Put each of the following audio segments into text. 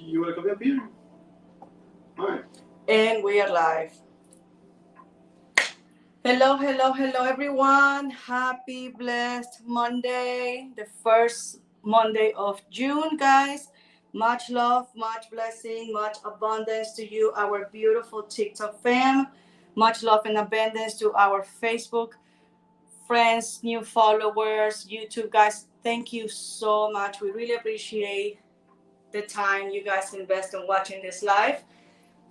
You want to come up here? All right. And we are live. Hello, hello, hello, everyone. Happy, blessed Monday, the first Monday of June, guys. Much love, much blessing, much abundance to you, our beautiful TikTok fam. Much love and abundance to our Facebook friends, new followers, YouTube guys. Thank you so much. We really appreciate the time you guys invest in watching this live.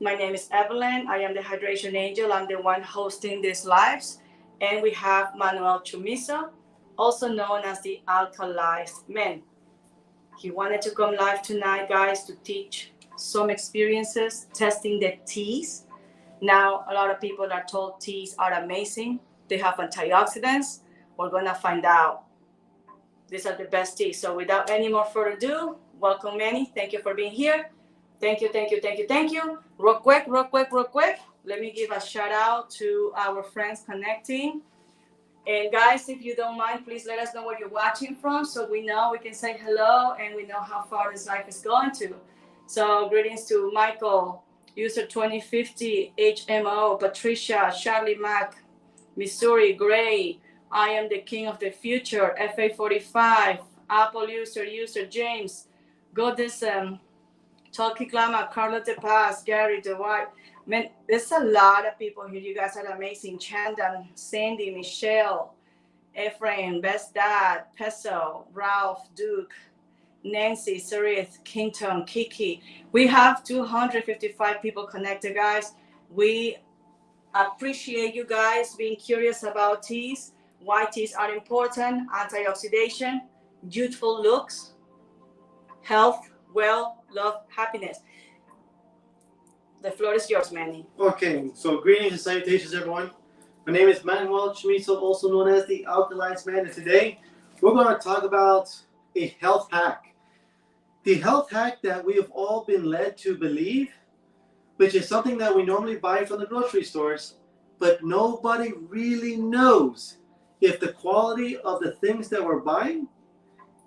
My name is Evelyn. I am the Hydration Angel. I'm the one hosting these lives. And we have Manuel Chumiso, also known as the Alkalized Man. He wanted to come live tonight, guys, to teach some experiences testing the teas. Now, a lot of people are told teas are amazing. They have antioxidants. We're going to find out. These are the best teas. So, without any more further ado, welcome, Manny. Thank you for being here. Thank you, thank you, thank you, thank you. Real quick, real quick, real quick. Let me give a shout out to our friends connecting. And guys, if you don't mind, please let us know where you're watching from so we know we can say hello and we know how far this life is going to. So greetings to Michael, user 2050, HMO, Patricia, Charlie Mack, Missouri, Gray, I am the king of the future, FA45, Apple user James, Goddess, Talkie Clama, Carla De Paz, Gary DeWhite. Man, there's a lot of people here. You guys are amazing. Chandan, Sandy, Michelle, Ephraim, Best Dad, Peso, Ralph, Duke, Nancy, Sarith, Kington, Kiki. We have 255 people connected, guys. We appreciate you guys being curious about teas, why teas are important, antioxidation, youthful looks, health, well, love, happiness. The floor is yours, Manny. Okay, so greetings and salutations, everyone. My name is Manuel Chumiso, also known as the Alkalized Man, and today we're going to talk about a health hack. The health hack that we have all been led to believe, which is something that we normally buy from the grocery stores, but nobody really knows if the quality of the things that we're buying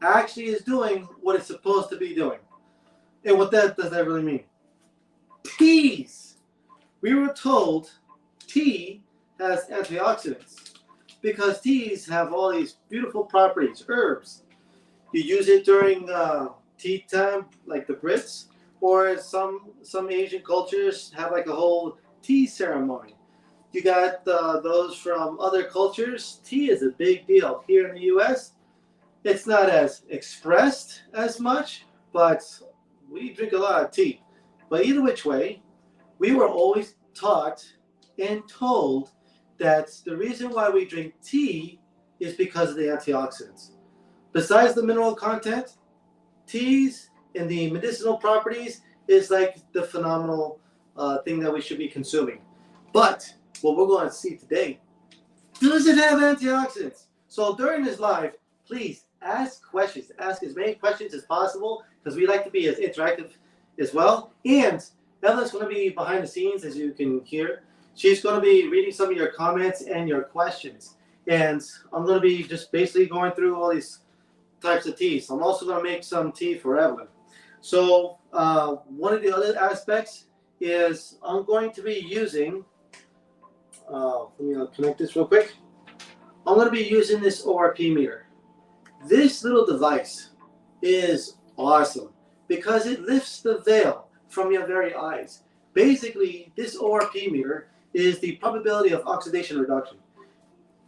actually is doing what it's supposed to be doing. And what does that really mean? Teas. We were told tea has antioxidants because teas have all these beautiful properties, herbs. You use it during tea time, like the Brits, or some Asian cultures have like a whole tea ceremony. You got those from other cultures. Tea is a big deal. Here in the U.S., it's not as expressed as much, but we drink a lot of tea. But either which way, we were always taught and told that the reason why we drink tea is because of the antioxidants. Besides the mineral content, teas and the medicinal properties is like the phenomenal thing that we should be consuming. But what we're going to see today, does it have antioxidants? So during this live, please ask questions. Ask as many questions as possible because we like to be as interactive as well. And Evelyn's going to be behind the scenes, as you can hear. She's going to be reading some of your comments and your questions. And I'm going to be just basically going through all these types of teas. I'm also going to make some tea for Evelyn. So one of the other aspects is I'm going to be using, let me connect this real quick. I'm going to be using this ORP meter. This little device is awesome because it lifts the veil from your very eyes. Basically, this ORP meter is the probability of oxidation reduction.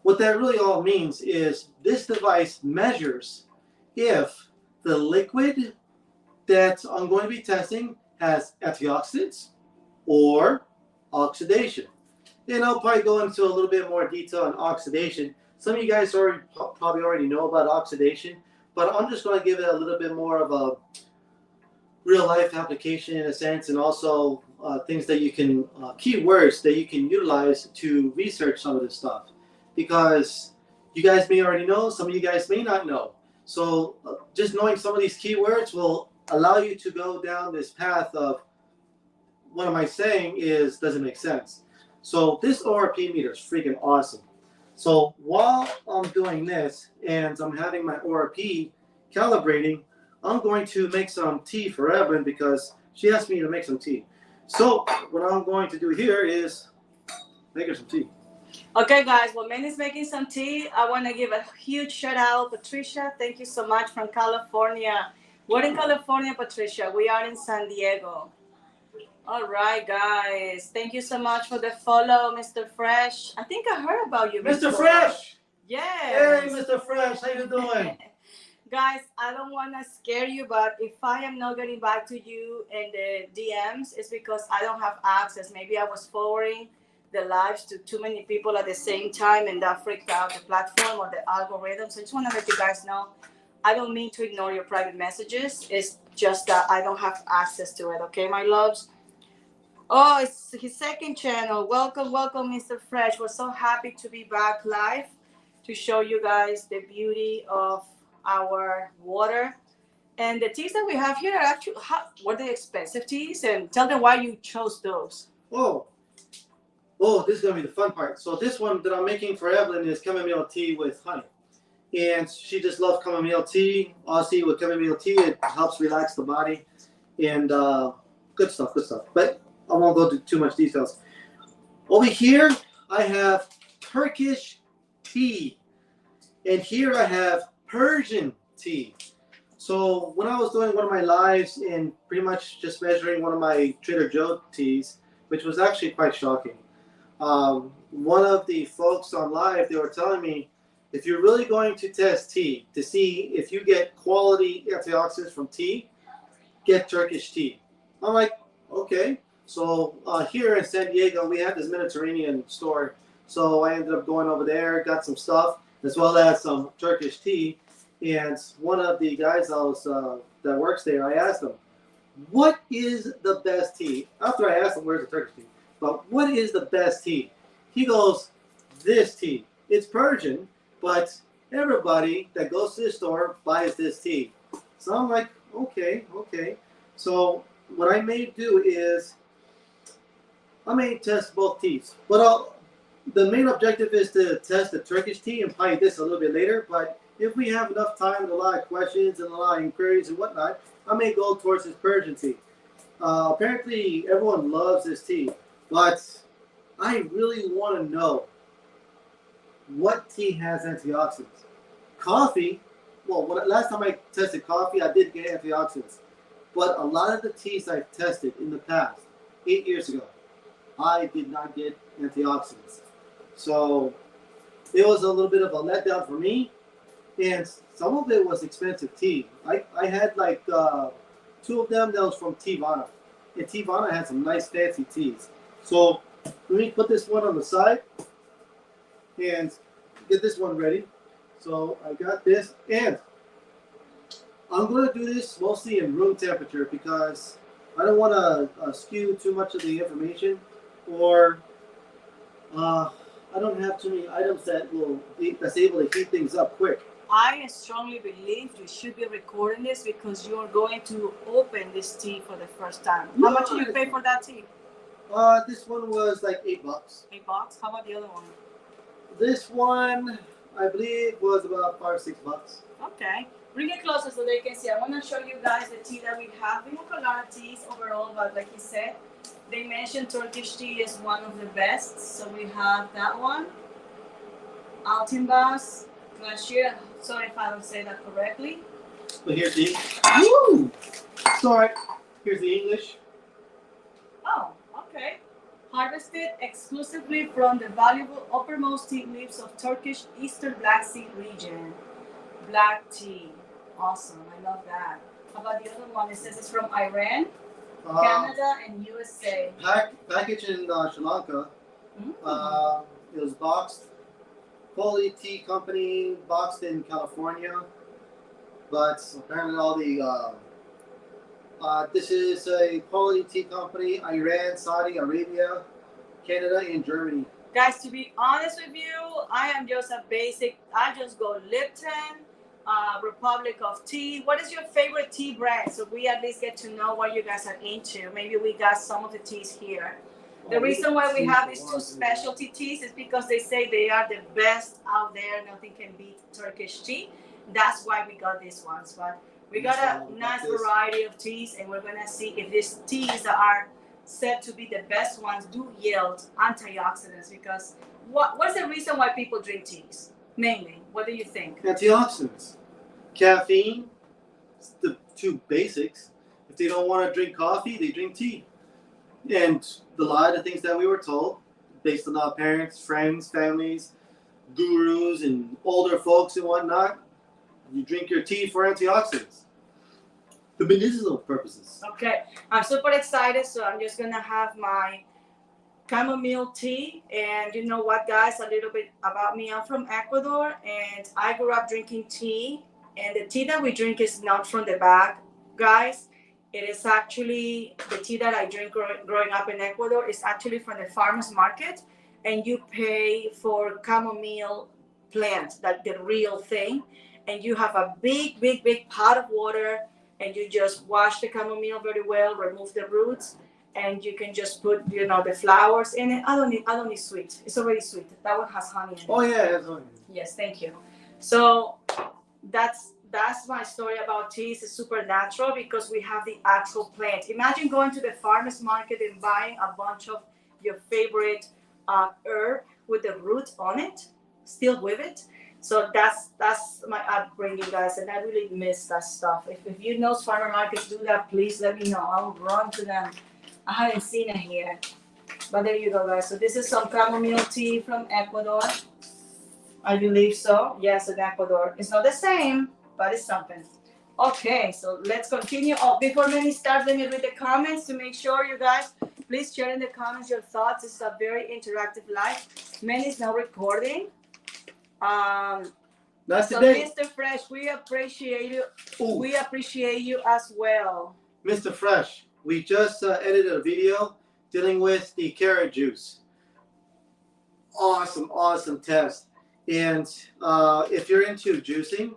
What that really all means is this device measures if the liquid that I'm going to be testing has antioxidants or oxidation. And I'll probably go into a little bit more detail on oxidation. Some of you guys probably already know about oxidation, but I'm just going to give it a little bit more of a real life application in a sense, and also things that you can, keywords that you can utilize to research some of this stuff. Because you guys may already know, some of you guys may not know. So just knowing some of these keywords will allow you to go down this path of what am I saying is doesn't make sense. So this ORP meter is freaking awesome. So while I'm doing this and I'm having my ORP calibrating, I'm going to make some tea for Evan because she asked me to make some tea. So what I'm going to do here is make her some tea. Okay, guys, while Manny's making some tea, I want to give a huge shout out, Patricia. Thank you so much from California. We're in California, Patricia. We are in San Diego. All right, guys. Thank you so much for the follow, Mr. Fresh. I think I heard about you, Mr. before. Fresh! Yes. Hey, Mr. Fresh, how you doing? Guys, I don't want to scare you, but if I am not getting back to you in the DMs, it's because I don't have access. Maybe I was forwarding the lives to too many people at the same time, and that freaked out the platform or the algorithm. So I just want to let you guys know, I don't mean to ignore your private messages. It's just that I don't have access to it. Okay, my loves? Oh, it's his second channel. Welcome, welcome, Mr. Fresh. We're so happy to be back live to show you guys the beauty of our water. And the teas that we have here are actually, were they expensive teas? And tell them why you chose those. Oh, this is going to be the fun part. So this one that I'm making for Evelyn is chamomile tea with honey. And she just loves chamomile tea. Aussie with chamomile tea. It helps relax the body. And good stuff, good stuff. But I won't go into too much details. Over here, I have Turkish tea. And here I have Persian tea. So when I was doing one of my lives and pretty much just measuring one of my Trader Joe teas, which was actually quite shocking. One of the folks on live, they were telling me, if you're really going to test tea to see if you get quality antioxidants from tea, get Turkish tea. I'm like, okay. So here in San Diego, we have this Mediterranean store. So I ended up going over there, got some stuff, as well as some Turkish tea. And one of the guys that works there, I asked him, what is the best tea? After I asked him, where's the Turkish tea? But what is the best tea? He goes, this tea. It's Persian, but everybody that goes to the store buys this tea. So I'm like, okay. So what I may do is, I may test both teas. But the main objective is to test the Turkish tea and probably this a little bit later. But if we have enough time and a lot of questions and a lot of inquiries and whatnot, I may go towards this Persian tea. Apparently, everyone loves this tea. But I really want to know what tea has antioxidants. Coffee, well, last time I tested coffee, I did get antioxidants. But a lot of the teas I've tested in the past, 8 years ago, I did not get antioxidants. So it was a little bit of a letdown for me. And some of it was expensive tea. I had like two of them that was from Tivana. And Tivana had some nice fancy teas. So let me put this one on the side and get this one ready. So I got this, and I'm going to do this mostly in room temperature because I don't want to skew too much of the information, or I don't have too many items that's able to heat things up quick. I strongly believe you should be recording this because you're going to open this tea for the first time. How much did you pay for that tea? This one was like $8. $8? How about the other one? This one, I believe, was about $5 or $6. Okay. Bring it closer so they can see. I want to show you guys the tea that we have. We have a lot of teas overall, but like he said, they mentioned Turkish tea is one of the best. So we have that one. Altimbas. Glacier. Sorry if I don't say that correctly. But here's the Woo! Sorry. Here's the English. Oh, okay. Harvested exclusively from the valuable uppermost tea leaves of Turkish Eastern Black Sea region. Black tea. Awesome. I love that. How about the other one? It says it's from Iran, Canada, and USA. Packaged in Sri Lanka. It was boxed. Quality tea company, boxed in California. But apparently all the... this is a quality tea company, Iran, Saudi Arabia, Canada, and Germany. Guys, to be honest with you, I am just I just go Lipton, Republic of Tea. What is your favorite tea brand? So we at least get to know what you guys are into. Maybe we got some of the teas here. The reason why we have these two specialty teas is because they say they are the best out there. Nothing can beat Turkish tea. That's why we got these ones. But We got a nice variety of teas, and we're gonna see if these teas that are said to be the best ones do yield antioxidants. Because what's the reason why people drink teas? Mainly, what do you think? Antioxidants, caffeine, the two basics. If they don't want to drink coffee, they drink tea. And a lot of things that we were told, based on our parents, friends, families, gurus, and older folks and whatnot, you drink your tea for antioxidants, the medicinal purposes. Okay, I'm super excited, so I'm just gonna have my chamomile tea. And you know what, guys, a little bit about me. I'm from Ecuador, and I grew up drinking tea. And the tea that we drink is not from the bag, guys. It is actually the tea that I drink growing up in Ecuador is actually from the farmer's market, and you pay for chamomile plant, that the real thing, and you have a big, big, big pot of water, and you just wash the chamomile very well, remove the roots, and you can just put, the flowers in it. I don't need sweet. It's already sweet. That one has honey in it. Oh yeah, it has honey. Yes, thank you. So that's my story about teas. It's super natural because we have the actual plant. Imagine going to the farmer's market and buying a bunch of your favorite herb with the roots on it, still with it. So that's my upbringing, guys, and I really miss that stuff. If you know farmer markets do that, please let me know. I'll run to them. I haven't seen it here, but there you go, guys. So this is some chamomile tea from Ecuador. I believe so. Yes, in Ecuador. It's not the same, but it's something. Okay, so let's continue. Oh, before Manny starts, let me read the comments to make sure you guys, please share in the comments your thoughts. It's a very interactive live. Manny's now recording. That's so today. Mr. Fresh, we appreciate you. Ooh. We appreciate you as well. Mr. Fresh, we just edited a video dealing with the carrot juice. Awesome test. And if you're into juicing,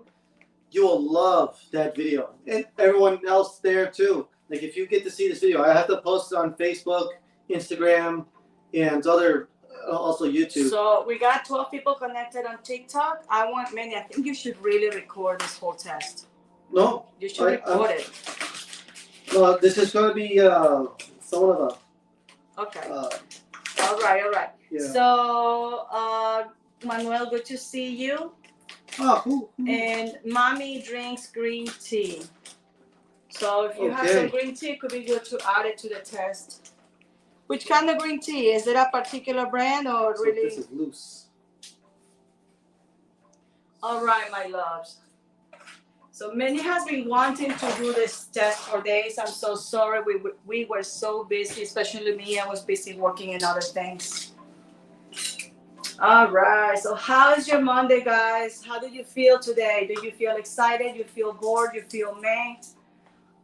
you will love that video. And everyone else there too. Like if you get to see this video, I have to post it on Facebook, Instagram, and other also YouTube. So we got 12 people connected on TikTok. I think you should really record this whole test. No. You should record it. Well, this is going to be somewhat of a... Okay. All right. Yeah. So, Manuel, good to see you. Oh, cool. And Mommy drinks green tea. So if you have some green tea, it could be good to add it to the test. Which kind of green tea? Is it a particular brand or really? This is loose. All right, my loves. So Manny has been wanting to do this test for days. I'm so sorry. We were so busy, especially me. I was busy working and other things. All right. So how is your Monday, guys? How do you feel today? Do you feel excited? You feel bored? You feel meh?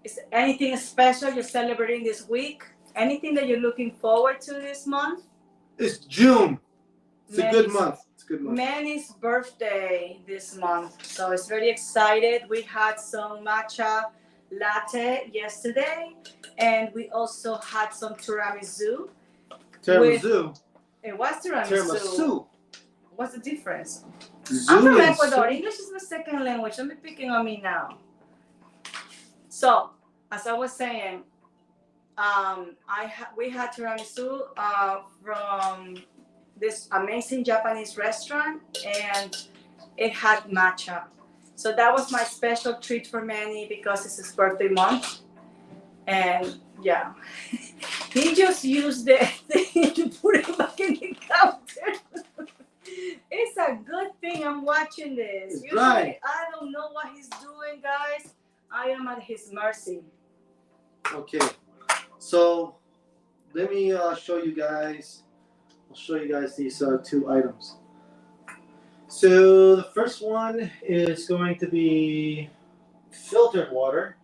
Is there anything special you're celebrating this week? Anything that you're looking forward to this month? It's June. It's a good month. Manny's birthday this month, so it's very excited. We had some matcha latte yesterday, and we also had some tiramisu. It was tiramisu. What's the difference? I'm from Ecuador. English is my second language. Don't be picking on me now. So, as I was saying, we had tiramisu from this amazing Japanese restaurant, and it had matcha. So that was my special treat for Manny because it's his birthday month. And yeah, he just used the thing to put it back in the counter. It's a good thing I'm watching this. It's dry. I don't know what he's doing, guys. I am at his mercy. Okay, so let me show you guys. I'll show you guys these two items. So the first one is going to be filtered water.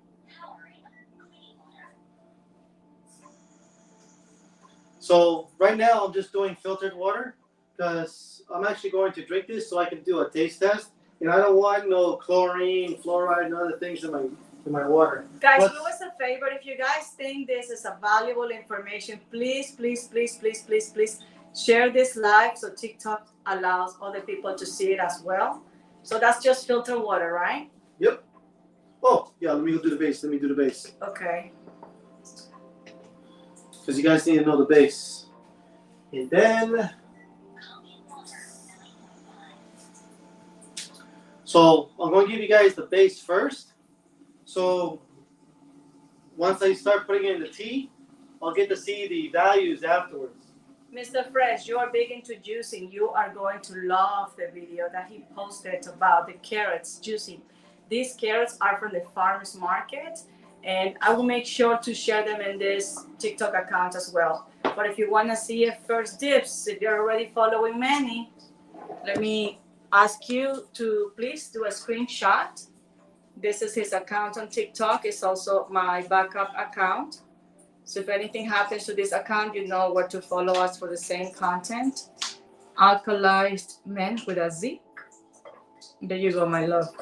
So right now I'm just doing filtered water because I'm actually going to drink this so I can do a taste test. And I don't want no chlorine, fluoride, and other things in my water. Guys, do us a favor. If you guys think this is a valuable information, please share this live so TikTok allows other people to see it as well. So that's just filtered water, right? Yep. Oh, yeah, let me go do the base. Let me do the base. Okay. Because you guys need to know the base. And then, so I'm going to give you guys the base first. So once I start putting it in the tea, I'll get to see the values afterwards. Mr. Fresh, you are big into juicing. You are going to love the video that he posted about the carrots juicing. These carrots are from the farmers market, and I will make sure to share them in this TikTok account as well. But if you want to see a first dips, if you're already following Manny, let me ask you to please do a screenshot. This is his account on TikTok. It's also my backup account. So if anything happens to this account, you know where to follow us for the same content. Alkalized Men with a Z. There you go, my love.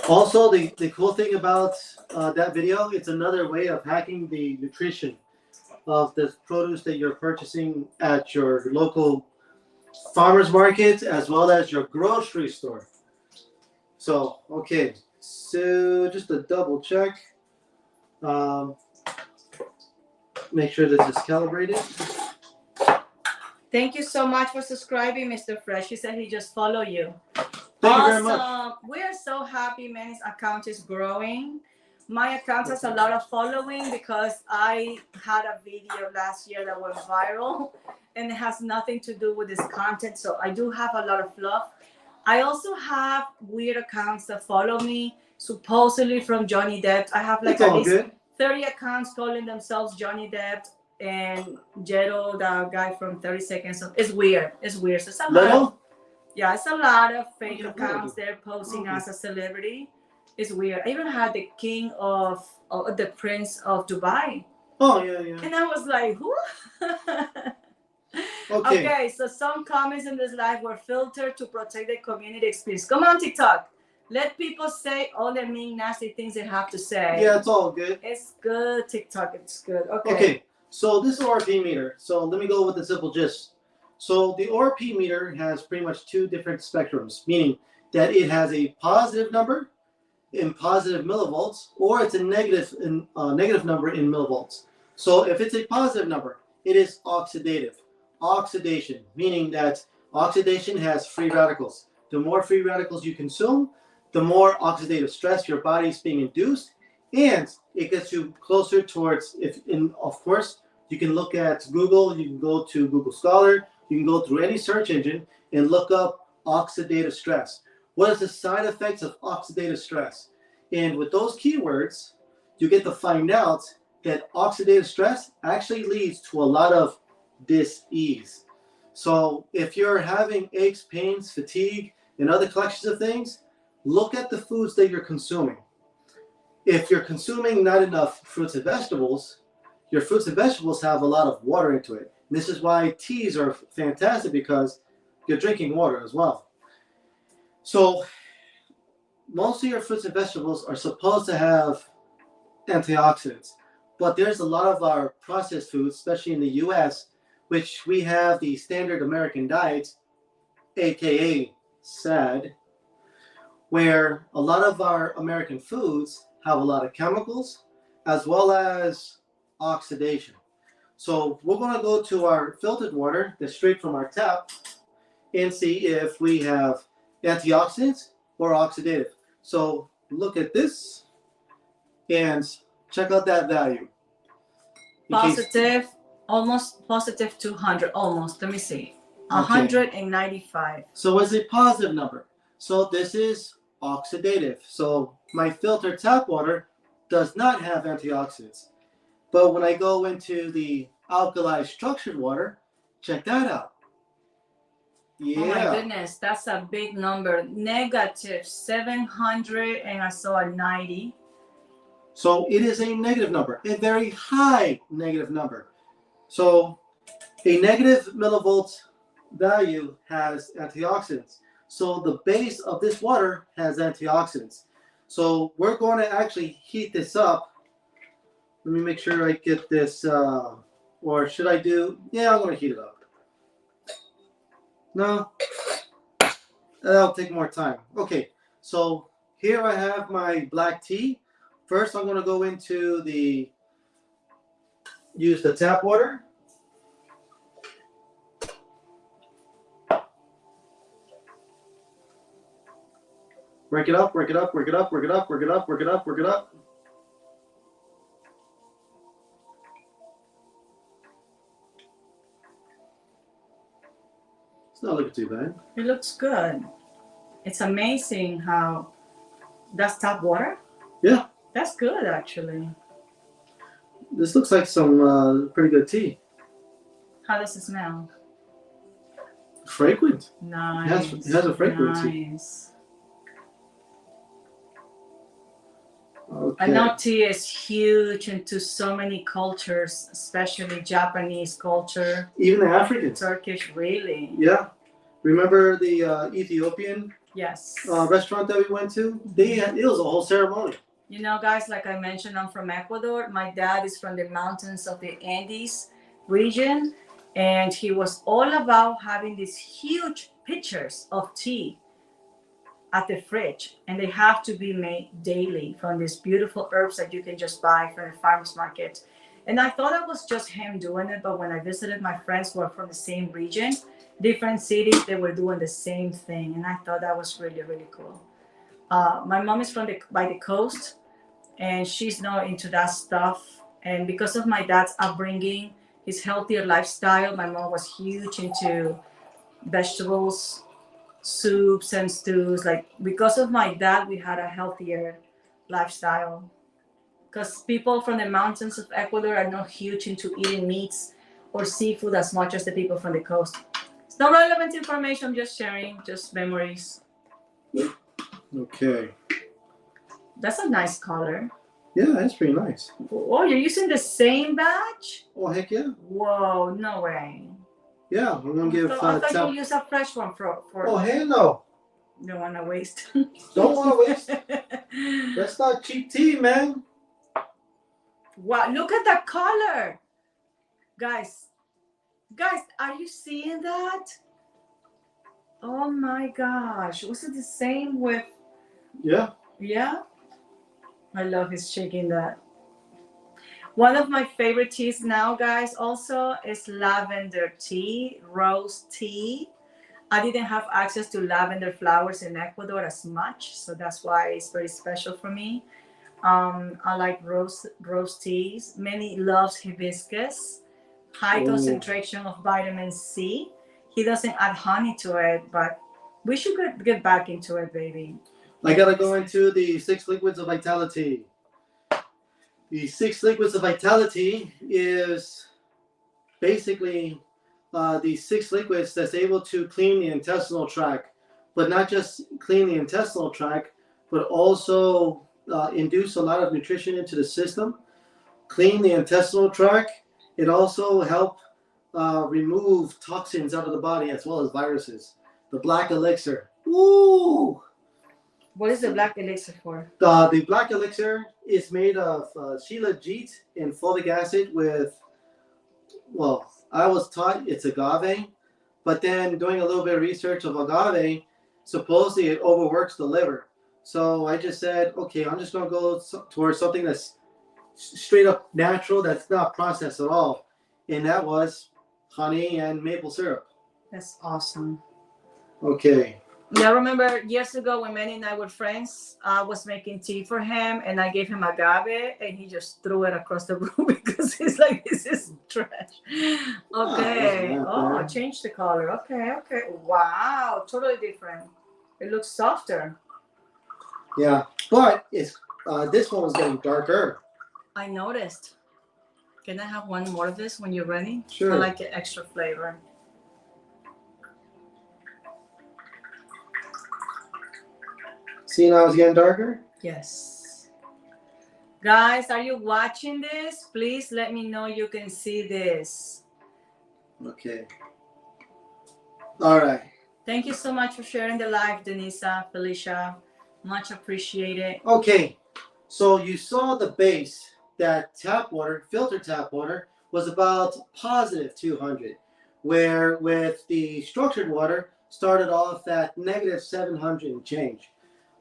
Also, the cool thing about that video, it's another way of hacking the nutrition of the produce that you're purchasing at your local farmers market as well as your grocery store. So, okay, so just a double check. Make sure this is calibrated. Thank you so much for subscribing, Mr. Fresh. He said he just followed you. Thank you very much. We are so happy Manny's account is growing. My account has a lot of following because I had a video last year that went viral and it has nothing to do with this content. So I do have a lot of fluff. I also have weird accounts that follow me, supposedly from Johnny Depp. I have like It's at all least good. 30 accounts calling themselves Johnny Depp and Jero, the guy from 30 Seconds. It's weird. It's weird. So it's a lot of, yeah, it's a lot of fake accounts there posing as a celebrity. It's weird. I even had the king of the prince of Dubai. Oh, yeah, yeah. And I was like, who? Okay, so some comments in this live were filtered to protect the community experience. Come on, TikTok. Let people say all the mean, nasty things they have to say. Yeah, it's all good. It's good, TikTok. It's good. Okay. Okay, so this is ORP meter. So let me go with the simple gist. So the ORP meter has pretty much two different spectrums, meaning that it has a positive number in positive millivolts, or it's a negative number in millivolts. So if it's a positive number, it is oxidative. Oxidation, meaning that oxidation has free radicals. The more free radicals you consume, the more oxidative stress your body is being induced, and it gets you closer towards, of course, you can look at Google, you can go to Google Scholar, you can go through any search engine and look up oxidative stress. What is the side effects of oxidative stress? And with those keywords, you get to find out that oxidative stress actually leads to a lot of dis-ease. So if you're having aches, pains, fatigue, and other collections of things, look at the foods that you're consuming. If you're consuming not enough fruits and vegetables, your fruits and vegetables have a lot of water into it. And this is why teas are fantastic, because you're drinking water as well. So most of your fruits and vegetables are supposed to have antioxidants, but there's a lot of our processed foods, especially in the US, which we have the standard American diet, aka SAD, where a lot of our American foods have a lot of chemicals as well as oxidation. So we're going to go to our filtered water that's straight from our tap and see if we have antioxidants or oxidative. So look at this and check out that value. Positive, almost positive 200, almost. Let me see. 195. So it's a positive number. So this is oxidative. So my filtered tap water does not have antioxidants. But when I go into the alkali structured water, check that out. Yeah. Oh my goodness, that's a big number. Negative 700, and I saw a 90. So it is a negative number, a very high negative number. So a negative millivolts value has antioxidants. So the base of this water has antioxidants. So we're going to actually heat this up. Let me make sure I get this, or should I do, yeah, I'm going to heat it up. No, that'll take more time. Okay, so here I have my black tea. First, I'm going to go into use the tap water. Work it up, work it up, work it up, work it up, work it up, work it up, work it up. It's not looking too bad. It looks good. It's amazing how that's tap water. Yeah. That's good, actually. This looks like some pretty good tea. How does it smell? Fragrant. Nice. It has a fragrance. Nice. Okay. I know tea is huge into so many cultures, especially Japanese culture. Even the Africans. Turkish, really. Yeah. Remember the Ethiopian Yes. restaurant that we went to? It was a whole ceremony. You know, guys, like I mentioned, I'm from Ecuador. My dad is from the mountains of the Andes region, and he was all about having these huge pitchers of tea at the fridge, and they have to be made daily from these beautiful herbs that you can just buy from the farmers market. And I thought it was just him doing it, but when I visited my friends who are from the same region, different cities, they were doing the same thing, and I thought that was really, really cool. My mom is from by the coast, and she's not into that stuff. And because of my dad's upbringing, his healthier lifestyle, my mom was huge into vegetables, soups and stews. Like, because of my dad, we had a healthier lifestyle. Because people from the mountains of Ecuador are not huge into eating meats or seafood as much as the people from the coast. It's not relevant information, I'm just sharing, just memories. Okay. That's a nice color. Yeah, that's pretty nice. Oh, you're using the same batch? Oh, heck yeah. Whoa, no way. Yeah, we're going to give... I thought you use a fresh one for... Oh, hell no. Don't want to waste. Don't want to waste. That's not cheap tea, man. Wow, look at that color. Guys, are you seeing that? Oh my gosh. Was it the same with... Yeah. Yeah? I love his shaking that. One of my favorite teas now, guys, also is lavender tea, rose tea. I didn't have access to lavender flowers in Ecuador as much, so that's why it's very special for me. I like rose teas. Many loves hibiscus. High concentration of vitamin C. He doesn't add honey to it, but we should get back into it, baby. I gotta go into the 6 liquids of vitality. The 6 liquids of vitality is basically the 6 liquids that's able to clean the intestinal tract, but not just clean the intestinal tract, but also induce a lot of nutrition into the system, clean the intestinal tract. It also help remove toxins out of the body as well as viruses. The black elixir. Woo! What is the black elixir for? The black elixir is made of shilajit and folic acid with, well, I was taught it's agave, but then doing a little bit of research of agave, supposedly it overworks the liver. So I just said, okay, I'm just going to go towards something that's straight up natural, that's not processed at all. And that was honey and maple syrup. That's awesome. Okay. Yeah, I remember years ago when Manny and I were friends, I was making tea for him and I gave him agave and he just threw it across the room because he's like, this is trash. Okay. Oh, change the color. Okay. Wow, totally different. It looks softer. Yeah, but it's this one was getting darker. I noticed. Can I have one more of this when you're ready? Sure. I like the extra flavor. See, now it's getting darker? Yes. Guys, are you watching this? Please let me know you can see this. Okay. All right. Thank you so much for sharing the live, Denisa, Felicia. Much appreciated. Okay. So you saw the base, that tap water, filtered tap water, was about positive 200, where with the structured water started off at negative 700 and change.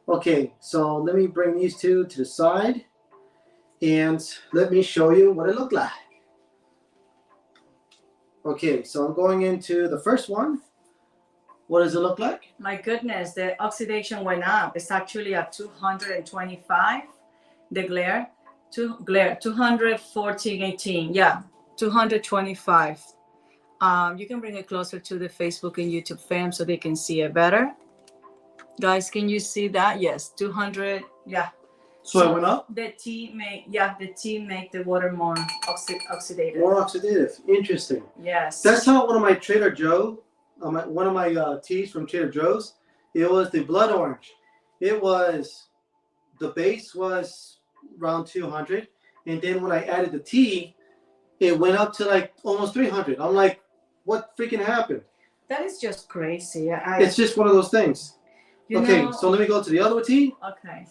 Okay, so let me bring these two to the side and let me show you what it looked like. Okay, so I'm going into the first one. What does it look like? My goodness, the oxidation went up. It's actually at 225. The glare, 214.18. Yeah, 225. You can bring it closer to the Facebook and YouTube fam so they can see it better. Guys, can you see that? Yes, 200. Yeah. So it went up? The tea make the water more oxidative. More oxidative. Interesting. Yes. That's how one of my Trader Joe, one of my teas from Trader Joe's, it was the blood orange. It was, the base was around 200, and then when I added the tea, it went up to like almost 300. I'm like, what freaking happened? That is just crazy. It's just one of those things. Okay, so let me go to the other tea. Okay.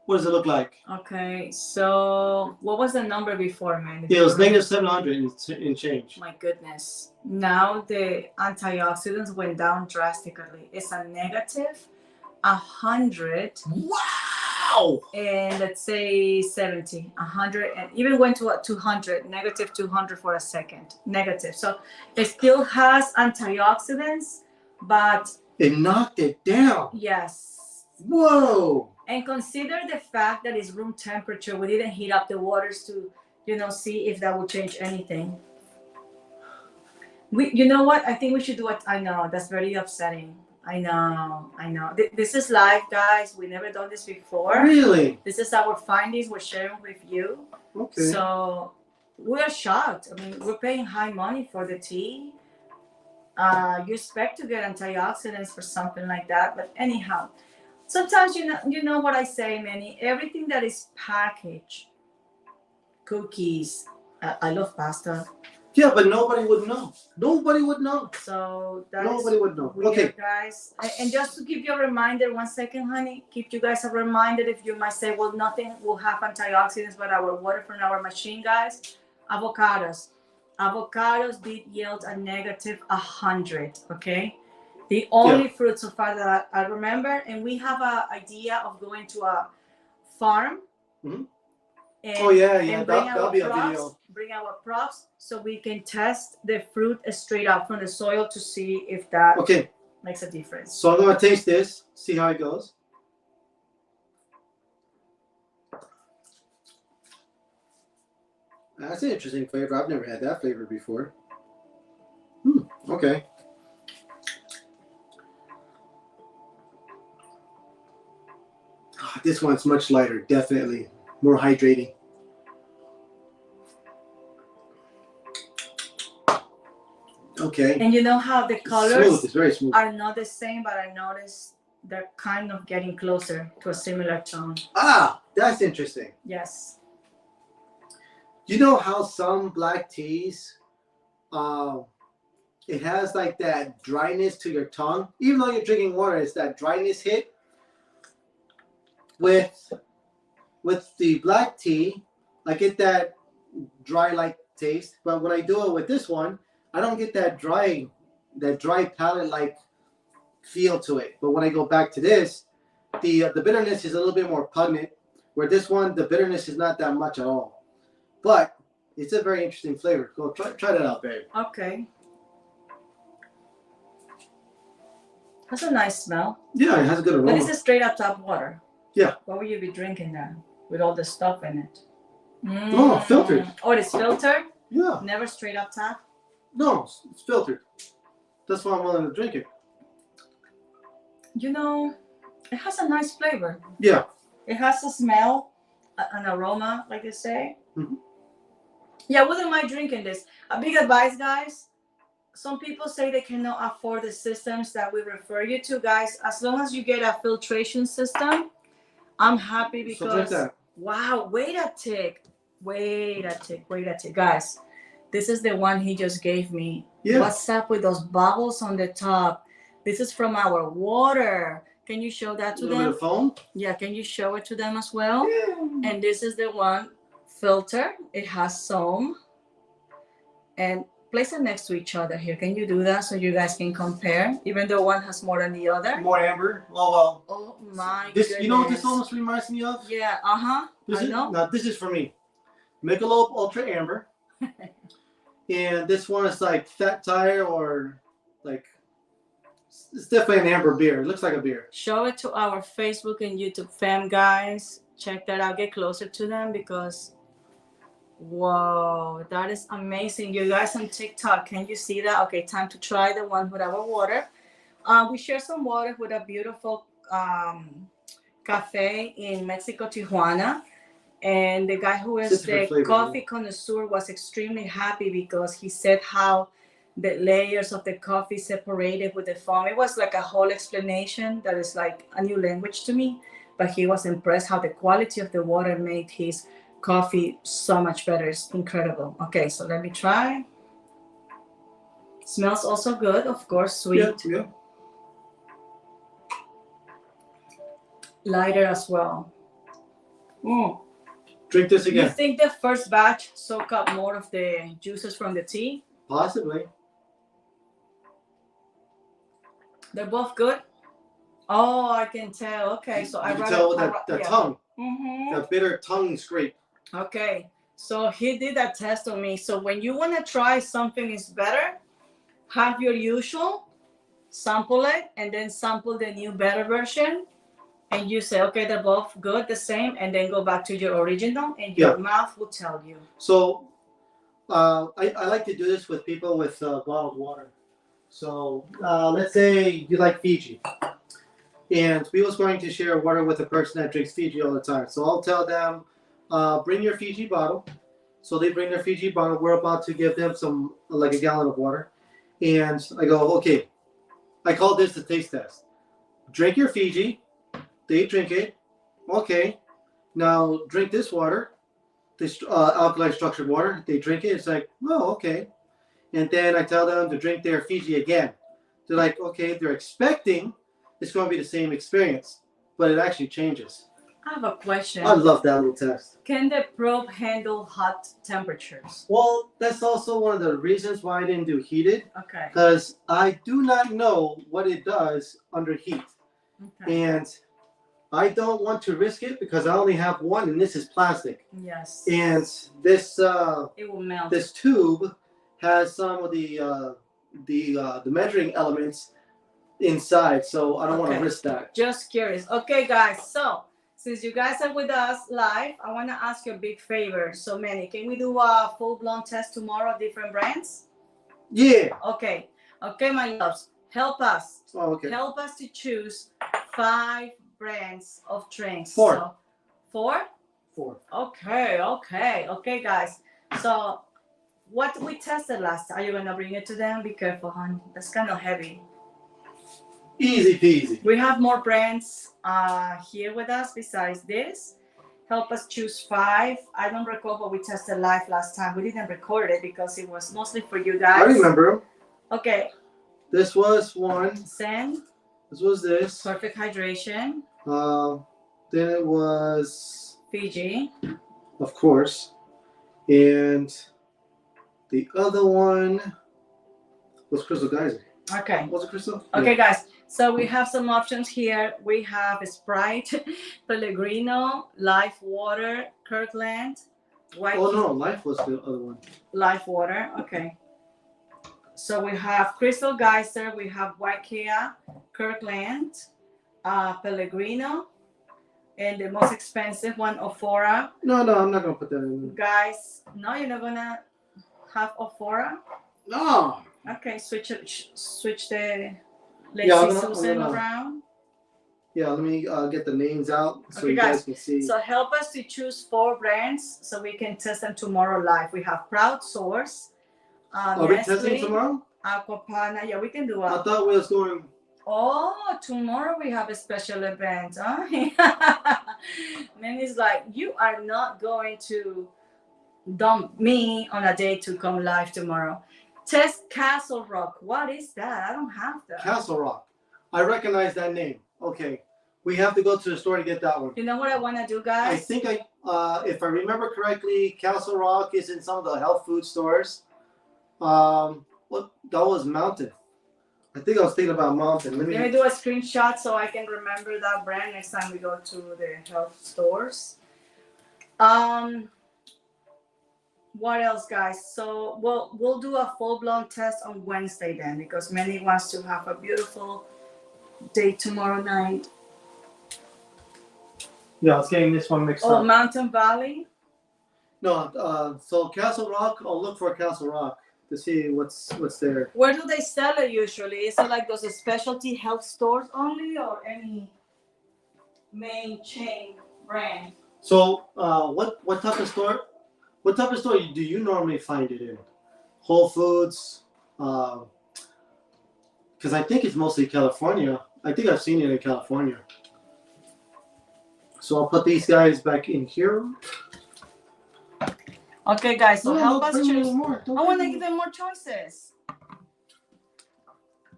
What does it look like? Okay, so what was the number before, man? It was negative 700 and change. My goodness. Now the antioxidants went down drastically. It's a negative 100. Wow! And let's say 70, 100, and even went to a 200, negative 200 for a second. Negative. So it still has antioxidants, but it knocked it down. Yes. Whoa! And consider the fact that it's room temperature. We didn't heat up the waters to, see if that would change anything. You know what? I think we should do it. I know that's very upsetting. I know. This is live, guys. We never done this before. Really? This is our findings we're sharing with you. Okay. So we're shocked. I mean, we're paying high money for the tea. You expect to get antioxidants for something like that, but anyhow. Sometimes you know what I say, Manny. Everything that is packaged, cookies. I love pasta. Yeah, but nobody would know. Nobody would know. So nobody would know. Weird, okay, guys. And just to give you a reminder, 1 second, honey. Keep you guys a reminder. If you might say, well, nothing will have antioxidants, but our water from our machine, guys. Avocados did yield a negative 100. Okay. The only fruit so far that I remember, and we have an idea of going to a farm. Mm-hmm. And that'll be a video. Bring our props so we can test the fruit straight up from the soil to see if that makes a difference. So I'm gonna taste this, see how it goes. That's an interesting flavor. I've never had that flavor before. Okay. This one's much lighter, definitely. More hydrating. Okay. And you know how the colors smooth. It's very smooth. Are not the same, but I noticed they're kind of getting closer to a similar tone. Ah, that's interesting. Yes. You know how some black teas, it has like that dryness to your tongue? Even though you're drinking water, it's that dryness hit. With the black tea, I get that dry-like taste, but when I do it with this one, I don't get that dry palate-like feel to it. But when I go back to this, the bitterness is a little bit more pungent, where this one, the bitterness is not that much at all. But it's a very interesting flavor. Go try that out, babe. Okay. Has a nice smell. Yeah, it has a good aroma. But it's a straight up tap water. Yeah. Why would you be drinking that with all the stuff in it? No, filtered. Oh, it's filtered? Yeah. Never straight up tap? No, it's filtered. That's why I'm willing to drink it. You know, it has a nice flavor. Yeah. It has a smell, an aroma, like they say. Mm-hmm. Yeah, I wouldn't mind drinking this. A big advice, guys. Some people say they cannot afford the systems that we refer you to, guys. As long as you get a filtration system, I'm happy because... So drink that. Wow, wait a tick. Guys, this is the one he just gave me. Yeah. What's up with those bubbles on the top? This is from our water. Can you show that to them? A little bit of foam? Yeah, can you show it to them as well? Yeah. And this is the one filter. It has some. And place them next to each other here. Can you do that so you guys can compare, even though one has more than the other? More amber. Oh well. Oh my This, goodness. you know what this almost reminds me of? Yeah. This I is know. now. This is for me. Michelob Ultra Amber, and this one is like Fat Tire or like it's definitely an amber beer. It looks like a beer. Show it to our Facebook and YouTube fam, guys. Check that out. Get closer to them because, whoa, that is amazing. You guys on TikTok, can you see that? Okay, time to try the one with our water. We share some water with a beautiful cafe in Mexico, Tijuana. And the guy who is the coffee connoisseur was extremely happy because he said how the layers of the coffee separated with the foam. It was like a whole explanation that is like a new language to me, but he was impressed how the quality of the water made his coffee so much better. It's incredible. Okay, so let me try. Smells also good, of course, sweet. Yeah. Lighter as well. Drink this again. You think the first batch soak up more of the juices from the tea? Possibly. They're both good. Oh, I can tell. Okay, so I can tell with that tongue, that bitter tongue scrape. Okay, so he did that test on me. So when you want to try something is better, have your usual, sample it, and then sample the new better version. And you say, okay, they're both good, the same, and then go back to your original, and your mouth will tell you. So, I like to do this with people with bottled water. So, let's say you like Fiji, and we was going to share water with a person that drinks Fiji all the time. So I'll tell them, bring your Fiji bottle. So they bring their Fiji bottle. We're about to give them some, like a gallon of water, and I go, okay. I call this the taste test. Drink your Fiji. They drink it. Okay. Now drink this water, this alkaline structured water. They drink it. It's like, oh, okay. And then I tell them to drink their Fiji again. They're like, okay, they're expecting it's going to be the same experience, but it actually changes. I have a question. I love that little test. Can the probe handle hot temperatures? Well, that's also one of the reasons why I didn't do heated. Okay. Because I do not know what it does under heat. Okay. And I don't want to risk it because I only have one, and this is plastic. Yes. And this it will melt. This tube has some of the measuring elements inside, so I don't want to risk that. Just curious. Okay, guys. So since you guys are with us live, I want to ask you a big favor. So Manny, can we do a full-blown test tomorrow, different brands? Yeah. Okay. Okay, my loves. Help us. Oh, okay. Help us to choose 5 brands of drinks. 4. So, 4? 4. Okay, guys. So, what we tested last time, are you gonna bring it to them? Be careful, hon. That's kind of heavy. Easy peasy. We have more brands here with us besides this. Help us choose 5. I don't recall what we tested live last time. We didn't record it because it was mostly for you guys. I remember them. Okay. This was one. Zen. This was this. Perfect hydration. Then it was Fiji. Of course. And the other one was Crystal Geyser. Okay. Was it Crystal? Okay, guys. So we have some options here. We have Sprite, Pellegrino, Life Water, Kirkland, White. Oh no, Life was the other one. Life Water. Okay. So we have Crystal Geyser, we have White Kia, Kirkland, Pellegrino, and the most expensive one, Ophora. No, I'm not gonna put that in. Guys, no, you're not gonna have Ophora? No. Okay, switch the Lazy Susan around. Yeah, let me get the names out so okay, you guys can see. So help us to choose 4 brands so we can test them tomorrow live. We have Proud Source. Are we testing tomorrow? Aquapana. Yeah, we can do it. I thought we was going. Oh, tomorrow we have a special event. Huh? Man, it's like, you are not going to dump me on a day to come live tomorrow. Test Castle Rock. What is that? I don't have that. Castle Rock. I recognize that name. Okay. We have to go to the store to get that one. You know what I want to do, guys? I think if I remember correctly, Castle Rock is in some of the health food stores. What that was Mountain. I think I was thinking about Mountain. Let me do a screenshot so I can remember that brand next time we go to the health stores. What else, guys? So we'll do a full-blown test on Wednesday then, because Manny wants to have a beautiful day tomorrow night. Yeah, I was getting this one mixed up. Oh, Mountain Valley. No, so Castle Rock. I'll look for Castle Rock to see what's there. Where do they sell it usually? Is it like those specialty health stores only, or any main chain brand? So, what type of store? What type of store do you normally find it in? Whole Foods, because I think it's mostly California. I think I've seen it in California. So I'll put these guys back in here. Okay, guys. So help us choose. I I want to give them more choices.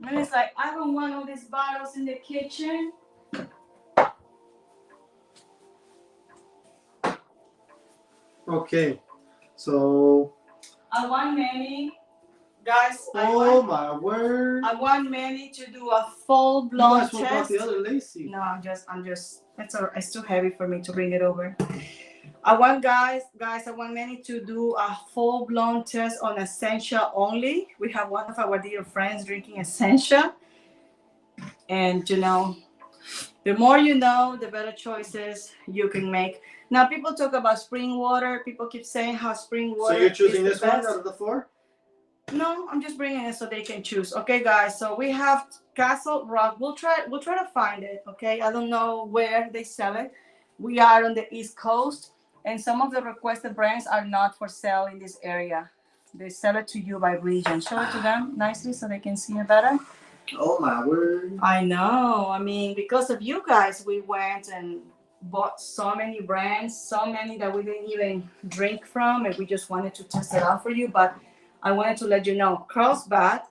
And it's like, I don't want all these bottles in the kitchen. Okay, so. I want Manny, guys. My word! I want Manny to do a full-blown test. You guys the other Lacey. No, I'm just. It's too heavy for me to bring it over. I want guys. I want Manny to do a full-blown test on Essentia only. We have one of our dear friends drinking Essentia, and the more you know, the better choices you can make. Now, people talk about spring water. People keep saying how spring water. So you're choosing is this one out of the 4? No, I'm just bringing it so they can choose. Okay, guys. So we have Castle Rock. We'll try to find it. Okay, I don't know where they sell it. We are on the East Coast, and some of the requested brands are not for sale in this area. They sell it to you by region. Show it to them nicely so they can see it better. Oh my word! I know. I mean, because of you guys, we went and bought so many brands, so many that we didn't even drink from, and we just wanted to test it out for you. But I wanted to let you know, Carlsbad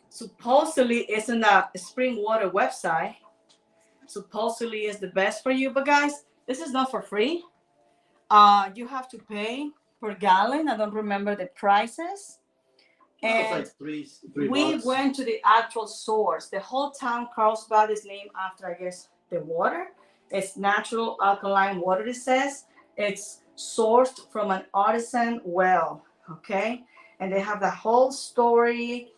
supposedly isn't a spring water website. Supposedly is the best for you, but guys, this is not for free. You have to pay per gallon. I don't remember the prices. And like three we bucks. went to the actual source. The whole town Carlsbad is named after, I guess, the water. It's natural alkaline water, it says. It's sourced from an artisan well, okay? And they have the whole story.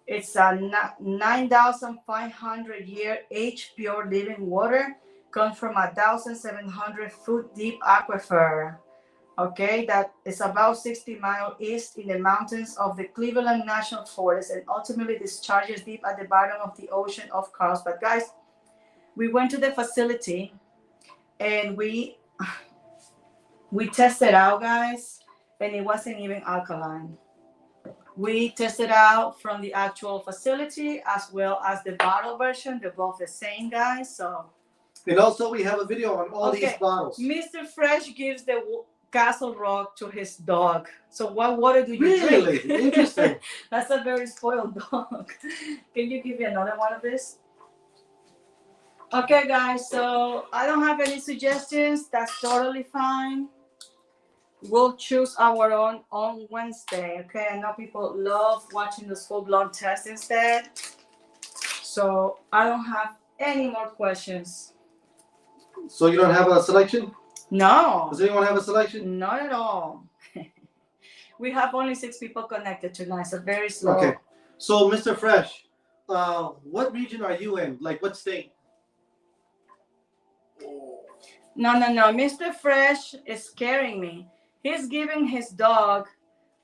It's a 9,500 year age pure living water. Comes from 1,700 foot deep aquifer. Okay, that is about 60 miles east in the mountains of the Cleveland National Forest, and ultimately discharges deep at the bottom of the ocean of Carlsbad. Guys, we went to the facility and we tested out, guys, and it wasn't even alkaline. We tested out from the actual facility as well as the bottle version. They're both the same, guys. So. And also, we have a video on all these bottles. Mr. Fresh gives the Castle Rock to his dog. So what water do you Really? drink? Interesting. That's a very spoiled dog. Can you give me another one of this? Okay, guys. So I don't have any suggestions. That's totally fine. We'll choose our own on Wednesday. Okay, I know people love watching the full-blown test instead. So I don't have any more questions. So you don't have a selection? No. Does anyone have a selection? Not at all. We have only 6 people connected tonight, so very slow. Okay. So, Mr. Fresh, what region are you in? Like, what state? No. Mr. Fresh is scaring me. He's giving his dog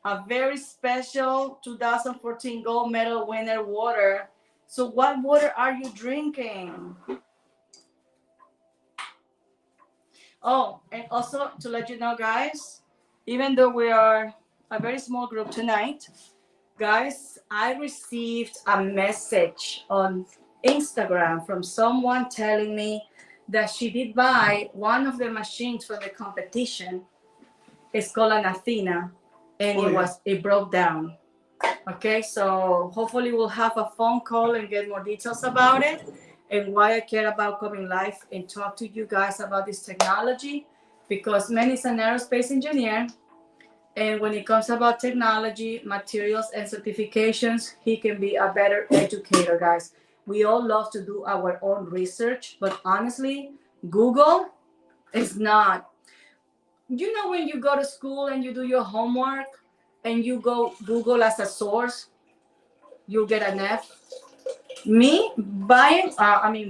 a very special 2014 gold medal winner water. So what water are you drinking? Oh, and also to let you know, guys, even though we are a very small group tonight, guys, I received a message on Instagram from someone telling me that she did buy one of the machines from the competition. It's called an Athena, and it broke down. Okay, so hopefully we'll have a phone call and get more details about it, and why I care about coming live and talk to you guys about this technology, because Manny is an aerospace engineer, And when it comes about technology, materials, and certifications, he can be a better educator, guys. We all love to do our own research, but honestly, Google is not. You know, when you go to school and you do your homework and you go Google as a source, you get an F. Me buying,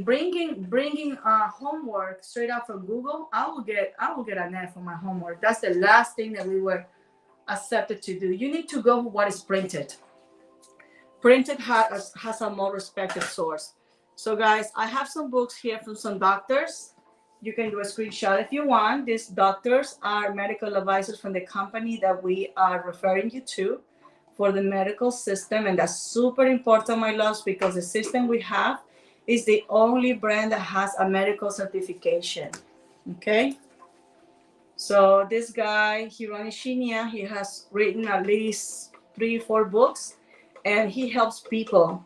bringing homework straight out from Google, I will get an F on my homework. That's the last thing that we were accepted to do. You need to go with what is printed. Printed has a more respected source. So guys, I have some books here from some doctors. You can do a screenshot if you want. These doctors are medical advisors from the company that we are referring you to for the medical system. And that's super important, my loves, because the system we have is the only brand that has a medical certification. Okay? So this guy, Hironi Shinya, he has written at least 3 or 4 books, and he helps people.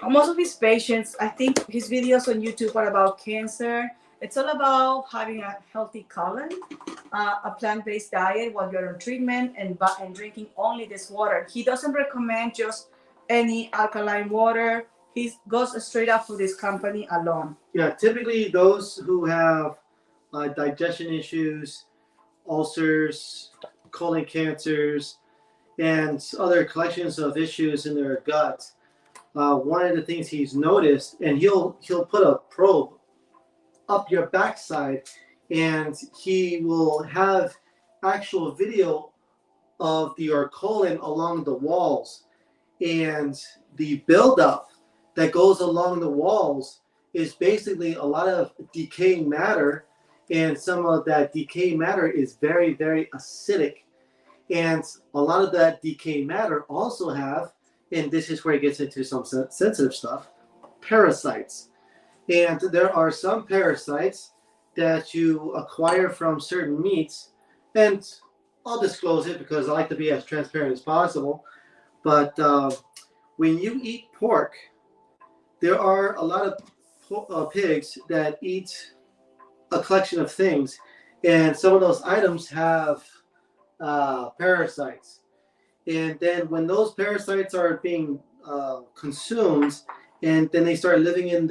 Most of his patients, I think his videos on YouTube are about cancer. It's all about having a healthy colon, a plant-based diet while you're on treatment, and drinking only this water. He doesn't recommend just any alkaline water. He goes straight up for this company alone. Yeah, typically those who have digestion issues, ulcers, colon cancers, and other collections of issues in their gut. One of the things he's noticed, and he'll put a probe up your backside, and he will have actual video of your colon along the walls, and the buildup that goes along the walls is basically a lot of decaying matter, and some of that decaying matter is very, very acidic. And a lot of that decaying matter also have, and this is where it gets into some sensitive stuff, parasites. And there are some parasites that you acquire from certain meats, and I'll disclose it because I like to be as transparent as possible. But when you eat pork, there are a lot of pigs that eat a collection of things, and some of those items have parasites. And then when those parasites are being consumed, and then they start living in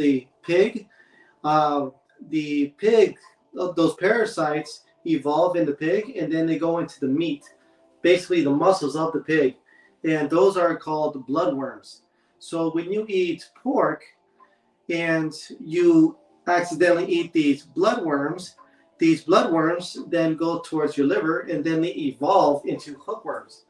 uh, the pig, those parasites evolve in the pig, and then they go into the meat, basically the muscles of the pig, and those are called bloodworms. So when you eat pork and you accidentally eat these bloodworms then go towards your liver, and then they evolve into hookworms.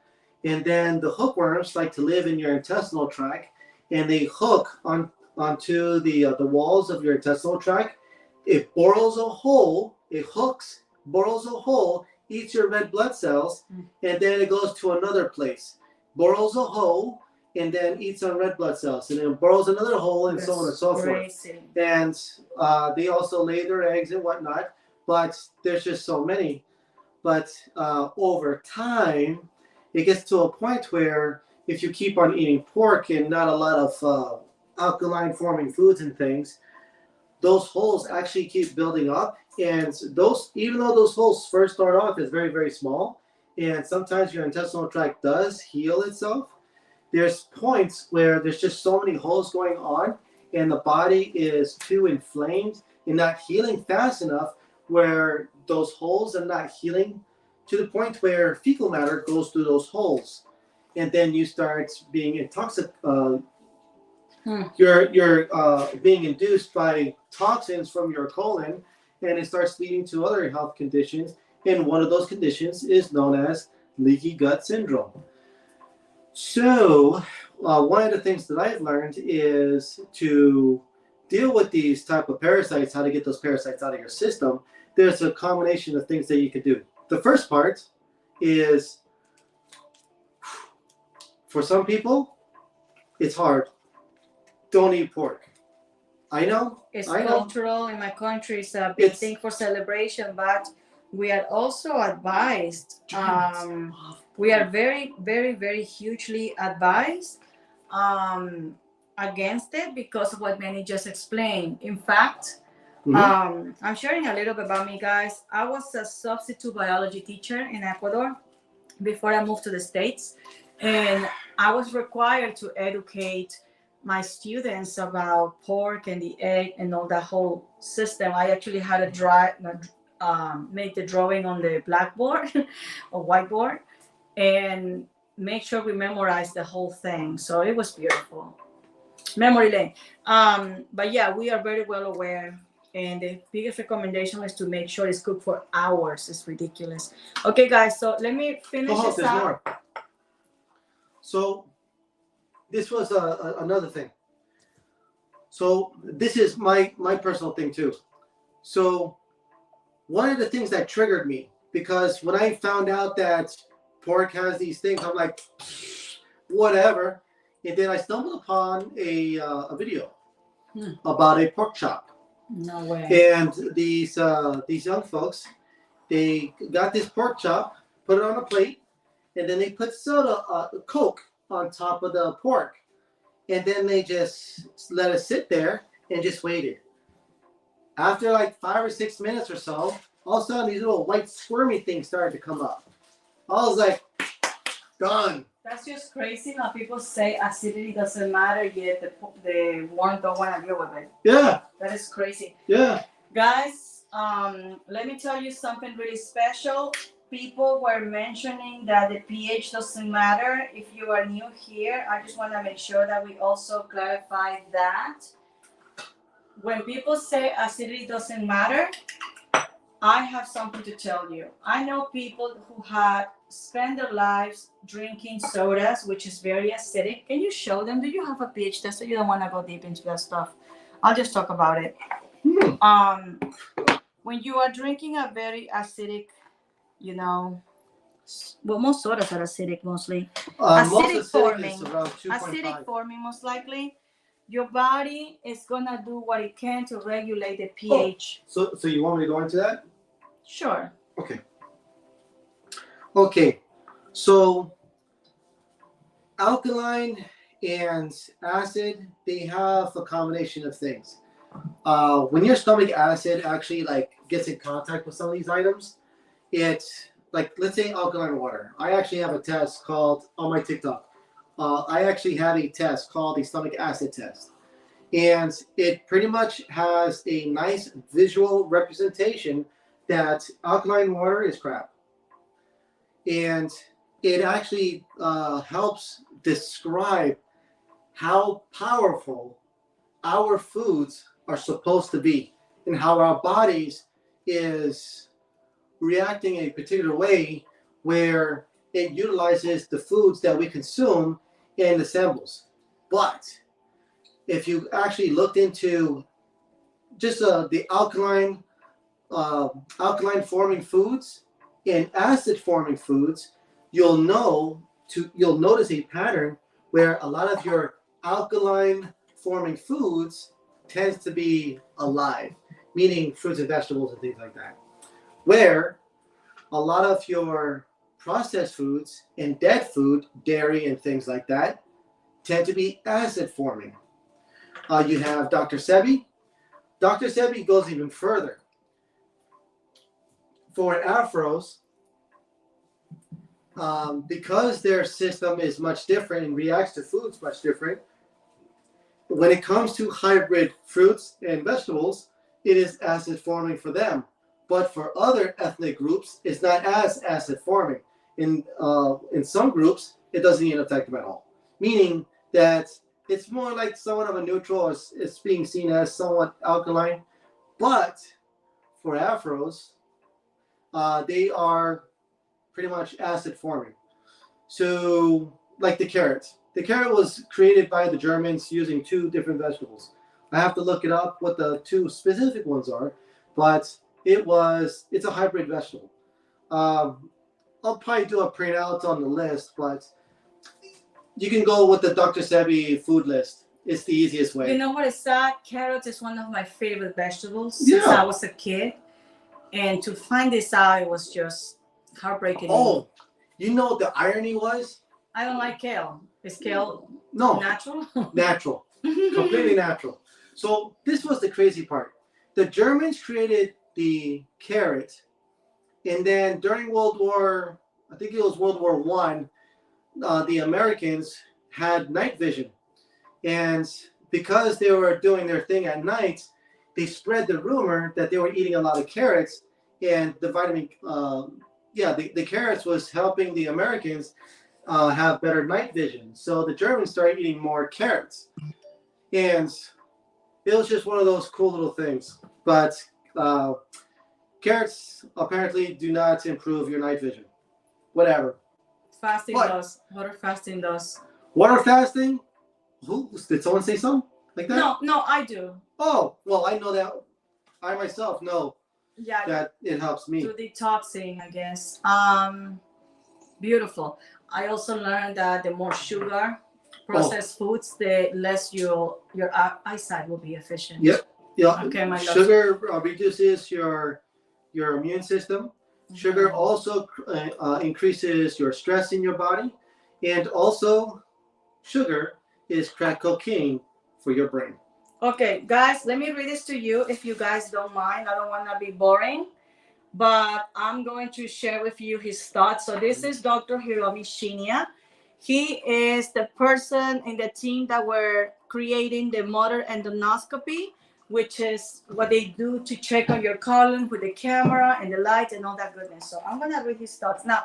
And then the hookworms like to live in your intestinal tract, and they hook onto the walls of your intestinal tract. It borrows a hole, it hooks, borrows a hole, eats your red blood cells, and then it goes to another place, borrows a hole, and then eats on red blood cells, and then borrows another hole, and so on and so forth. And they also lay their eggs and whatnot, but there's just so many. But over time, it gets to a point where if you keep on eating pork and not a lot of alkaline forming foods and things, those holes actually keep building up. And those, even though those holes first start off as very, very small, and sometimes your intestinal tract does heal itself, there's points where there's just so many holes going on, and the body is too inflamed and not healing fast enough, where those holes are not healing to the point where fecal matter goes through those holes, and then you start being intoxicated. You're being induced by toxins from your colon, and it starts leading to other health conditions. And one of those conditions is known as leaky gut syndrome. So one of the things that I've learned is to deal with these type of parasites, how to get those parasites out of your system. There's a combination of things that you could do. The first part is, for some people, it's hard. Don't eat pork. I know. It's cultural in my country. It's a big thing for celebration, but we are also advised. We are very, very, very hugely advised against it because of what Manny just explained. In fact, I'm sharing a little bit about me, guys. I was a substitute biology teacher in Ecuador before I moved to the States. And I was required to educate my students about pork and the egg and all that whole system. I actually had to make the drawing on the blackboard or whiteboard and make sure we memorized the whole thing. So it was beautiful. Memory lane. But yeah, we are very well aware. And the biggest recommendation is to make sure it's cooked for hours. It's ridiculous. Okay, guys. So let me finish Oh, this there's out. more. So this was another thing. So this is my personal thing too. So one of the things that triggered me, because when I found out that pork has these things, I'm like, whatever. And then I stumbled upon a video about a pork chop. No way. And these young folks, they got this pork chop, put it on a plate, and then they put Coke on top of the pork. And then they just let it sit there and just waited. After like 5 or 6 minutes or so, all of a sudden these little white squirmy things started to come up. I was like, done. That's just crazy how people say acidity doesn't matter, yet the one don't want to deal with it. Yeah. That is crazy. Yeah. Guys, let me tell you something really special. People were mentioning that the pH doesn't matter. If you are new here, I just want to make sure that we also clarify that. When people say acidity doesn't matter, I have something to tell you. I know people who had spent their lives drinking sodas, which is very acidic. Can you show them? Do you have a pH tester? You don't want to go deep into that stuff. I'll just talk about it. When you are drinking a very acidic, most sodas are acidic mostly. Acidic forming most likely. Your body is gonna do what it can to regulate the pH. So you want me to go into that? Sure. Okay. So alkaline and acid, they have a combination of things. When your stomach acid actually gets in contact with some of these items, it's like, let's say alkaline water. I actually have a test called on my TikTok. I actually had a test called the stomach acid test. And it pretty much has a nice visual representation that alkaline water is crap. And it actually helps describe how powerful our foods are supposed to be and how our bodies is reacting a particular way where it utilizes the foods that we consume and assembles. But if you actually looked into just the alkaline forming foods and acid forming foods, you'll notice a pattern where a lot of your alkaline forming foods tends to be alive, meaning fruits and vegetables and things like that. Where a lot of your processed foods and dead food, dairy and things like that, tend to be acid forming. You have Dr. Sebi. Dr. Sebi goes even further. For Afros, because their system is much different and reacts to foods much different, when it comes to hybrid fruits and vegetables, it is acid forming for them. But for other ethnic groups, it's not as acid forming. In some groups, it doesn't even affect them at all. Meaning that it's more like somewhat of a neutral, it's being seen as somewhat alkaline. But for Afros, they are pretty much acid forming. So, like the carrot. The carrot was created by the Germans using 2 different vegetables. I have to look it up what the 2 specific ones are, but it's a hybrid vegetable. I'll probably do a printout on the list, but you can go with the Dr. Sebi food list. It's the easiest way. You know what is sad? Carrots is one of my favorite vegetables since I was a kid. And to find this out, it was just heartbreaking. Oh, you know what the irony was? I don't like kale. Is kale natural? Natural? Natural. Completely natural. So this was the crazy part. The Germans created the carrot, and then during World War, I think it was World War One, the Americans had night vision, and because they were doing their thing at night, they spread the rumor that they were eating a lot of carrots, and the vitamin, the carrots was helping the Americans have better night vision. So the Germans started eating more carrots, and it was just one of those cool little things. But uh, carrots apparently do not improve your night vision. Whatever. Fasting What? does. Water fasting does. Water fasting? Who did someone say something like that? No, I do. Oh, well, I know that. I myself know Yeah, that it helps me. to detoxing, I guess. Beautiful. I also learned that the more sugar, processed foods, the less your eyesight will be efficient. Yep. Yeah. Okay, my love. Sugar reduces your immune system. Sugar also increases your stress in your body, and also sugar is crack cocaine for your brain. Okay, guys, let me read this to you if you guys don't mind. I don't want to be boring, but I'm going to share with you his thoughts. So this is Dr. Hiromi Shinya. He is the person in the team that were creating the motor endoscopy, which is what they do to check on your colon with the camera and the light and all that goodness. So I'm going to read his thoughts. Now,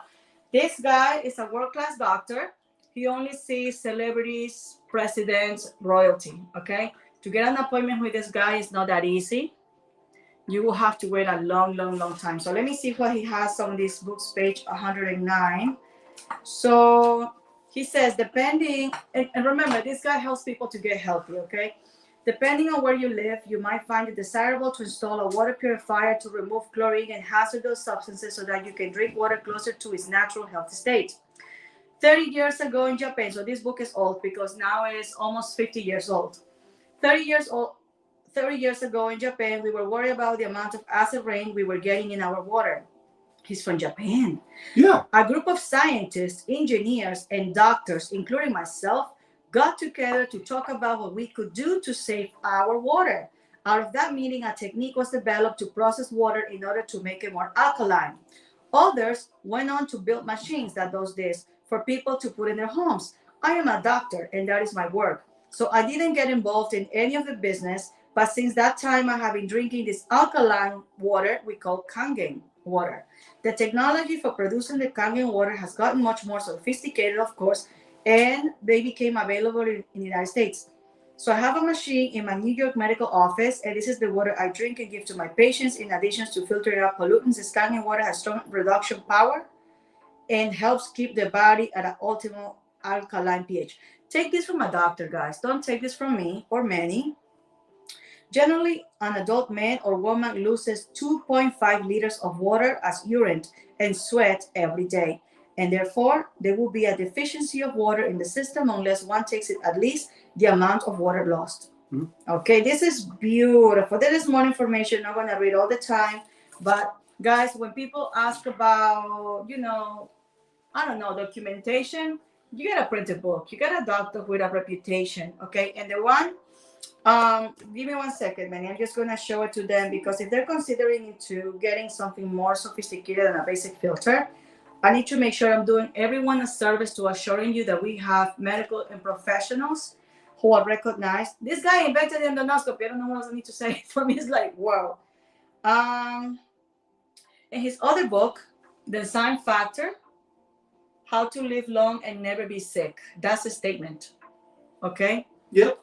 this guy is a world-class doctor. He only sees celebrities, presidents, royalty, okay? To get an appointment with this guy is not that easy. You will have to wait a long, long, long time. So let me see what he has on this book's page 109. So he says, depending, and remember, this guy helps people to get healthy, okay? Depending on where you live, you might find it desirable to install a water purifier to remove chlorine and hazardous substances so that you can drink water closer to its natural healthy state. 30 years ago in Japan, so this book is old because now it's almost 50 years old. 30 years ago in Japan, we were worried about the amount of acid rain we were getting in our water. He's from Japan. Yeah. A group of scientists, engineers, and doctors, including myself, got together to talk about what we could do to save our water. Out of that meeting, a technique was developed to process water in order to make it more alkaline. Others went on to build machines that does this for people to put in their homes. I am a doctor, and that is my work. So I didn't get involved in any of the business, but since that time, I have been drinking this alkaline water we call Kangen water. The technology for producing the Kangen water has gotten much more sophisticated, of course, and they became available in the United States. So I have a machine in my New York medical office, and this is the water I drink and give to my patients. In addition to filtering out pollutants, this Kangen water has strong reduction power and helps keep the body at an optimal alkaline pH. Take this from a doctor, guys. Don't take this from me or many. Generally, an adult man or woman loses 2.5 liters of water as urine and sweat every day. And therefore, there will be a deficiency of water in the system unless one takes it at least the amount of water lost. Mm-hmm. Okay, this is beautiful. There is more information. I'm not going to read all the time. But guys, when people ask about, I don't know, documentation, you got to print a book. You got a doctor with a reputation, okay? And the one, give me 1 second, Manny. I'm just going to show it to them because if they're considering into getting something more sophisticated than a basic filter, I need to make sure I'm doing everyone a service to assuring you that we have medical and professionals who are recognized. This guy invented the endoscopy. I don't know what else I need to say. For me, it's like, wow. In his other book, The Design Factor, How to Live Long and Never Be Sick. That's a statement. Okay? Yep.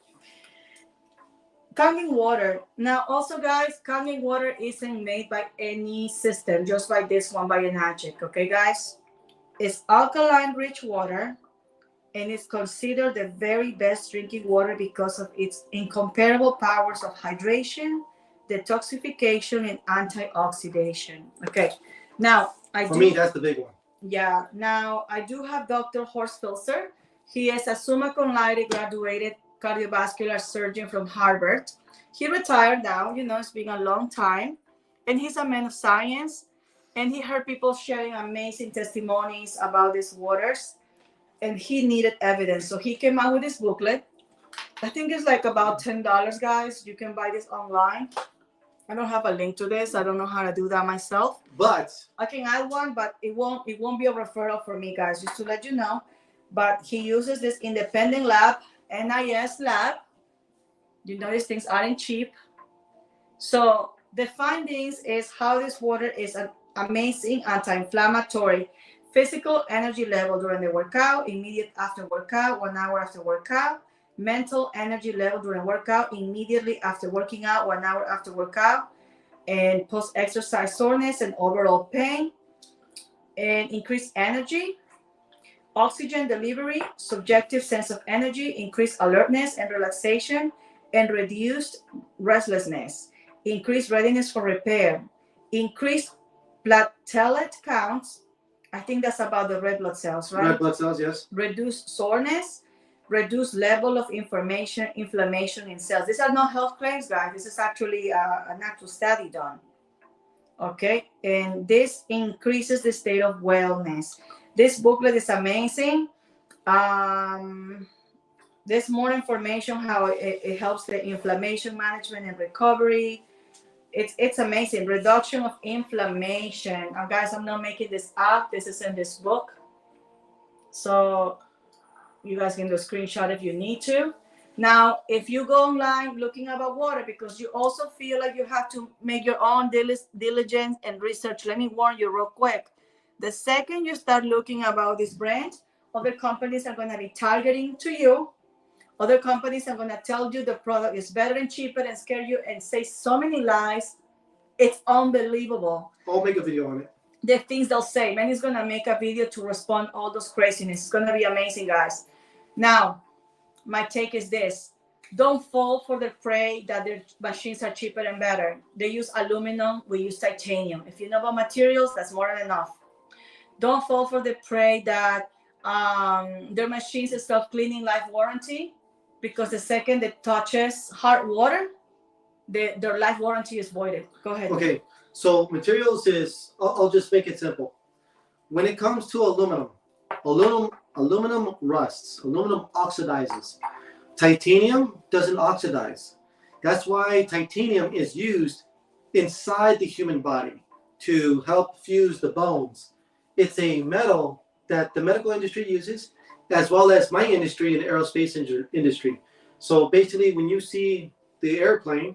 Kangen water. Now, also, guys, Kangen water isn't made by any system, just like this one by Enagic. Okay, guys? It's alkaline-rich water, and it's considered the very best drinking water because of its incomparable powers of hydration, detoxification, and antioxidation. Okay. Now, For me, that's the big one. Yeah. Now, I do have Dr. Horst Filzer. He is a summa cum laude graduated cardiovascular surgeon from Harvard. He retired now, it's been a long time. And he's a man of science. And he heard people sharing amazing testimonies about these waters. And he needed evidence. So he came out with this booklet. I think it's like about $10, guys. You can buy this online. I don't have a link to this. I don't know how to do that myself. But I can add one, but it won't be a referral for me, guys, just to let you know. But he uses this independent lab, NIS lab. You know these things aren't cheap. So the findings is how this water is an amazing anti-inflammatory, physical energy level during the workout, immediate after workout, 1 hour after workout, mental energy level during workout, immediately after working out, 1 hour after workout, and post-exercise soreness and overall pain, and increased energy, oxygen delivery, subjective sense of energy, increased alertness and relaxation, and reduced restlessness, increased readiness for repair, increased platelet counts. I think that's about the red blood cells, right? Red blood cells, yes. Reduced soreness, reduced level of inflammation in cells. These are not health claims, guys. This is actually an actual study done. Okay, and this increases the state of wellness. This booklet is amazing. um there's more information how it helps the inflammation management and recovery. It's amazing. Reduction of inflammation. Guys, I'm not making this up. This is in this book, so you guys can do a screenshot if you need to. Now, if you go online looking about water because you also feel like you have to make your own diligence and research, let me warn you real quick. The second you start looking about this brand, other companies are going to be targeting to you. Other companies are going to tell you the product is better and cheaper and scare you and say so many lies. It's unbelievable. I'll make a video on it. The things they'll say. Man is going to make a video to respond all those craziness. It's going to be amazing, guys. Now, my take is this. Don't fall for the prey that their machines are cheaper and better. They use aluminum, we use titanium. If you know about materials, that's more than enough. Don't fall for the prey that their machines is self-cleaning life warranty, because the second it touches hard water, their life warranty is voided. Go ahead. Okay, so materials is, I'll just make it simple. When it comes to aluminum rusts, aluminum oxidizes. Titanium doesn't oxidize. That's why titanium is used inside the human body to help fuse the bones. It's a metal that the medical industry uses, as well as my industry and aerospace industry. So basically, when you see the airplane,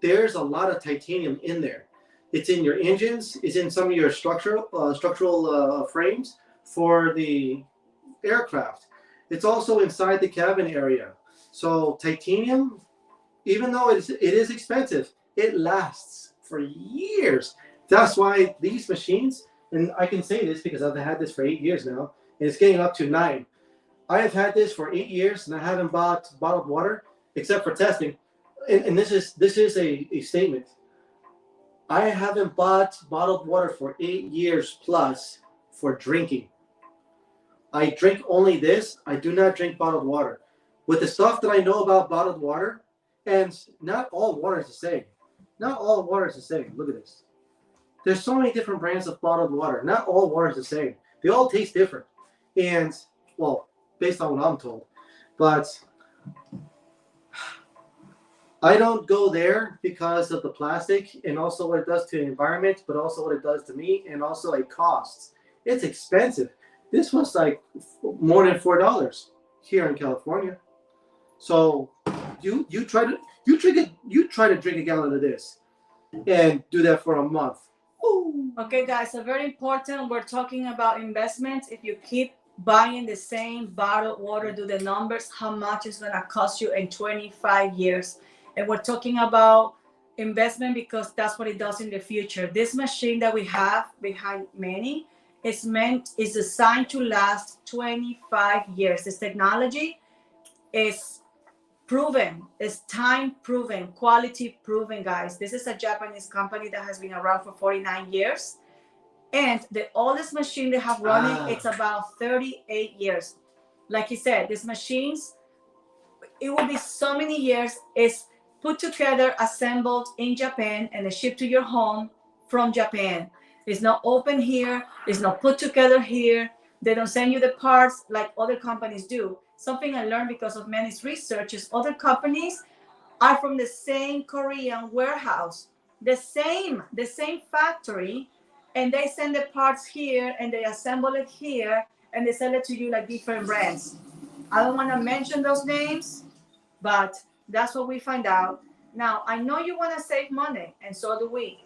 there's a lot of titanium in there. It's in your engines, it's in some of your structural frames for the aircraft. It's also inside the cabin area. So titanium, even though it is expensive, it lasts for years. That's why these machines, and I can say this because I've had this for 8 years now, and it's getting up to 9. I have had this for 8 years, and I haven't bought bottled water except for testing. And this is a statement. I haven't bought bottled water for 8 years plus for drinking. I drink only this. I do not drink bottled water. With the stuff that I know about bottled water, and not all water is the same. Not all water is the same. Look at this. There's so many different brands of bottled water. Not all water is the same. They all taste different. And, well, based on what I'm told. But I don't go there because of the plastic and also what it does to the environment, but also what it does to me, and also it costs. It's expensive. This was like more than $4 here in California. So you try to drink a gallon of this and do that for a month. Ooh. Okay, guys, so very important. We're talking about investments. If you keep buying the same bottled water, do the numbers, how much it's going to cost you in 25 years. And we're talking about investment because that's what it does in the future. This machine that we have behind Manny is designed to last 25 years. This technology is proven, is time proven, quality proven, guys. This is a Japanese company that has been around for 49 years. And the oldest machine they have running, it's about 38 years. Like he said, these machines, it will be so many years. It's put together, assembled in Japan, and shipped to your home from Japan. It's not open here. It's not put together here. They don't send you the parts like other companies do. Something I learned because of Manny's research is other companies are from the same Korean warehouse. the same factory, and they send the parts here and they assemble it here and they sell it to you like different brands. I don't want to mention those names, but that's what we find out. Now, I know you want to save money, and so do we.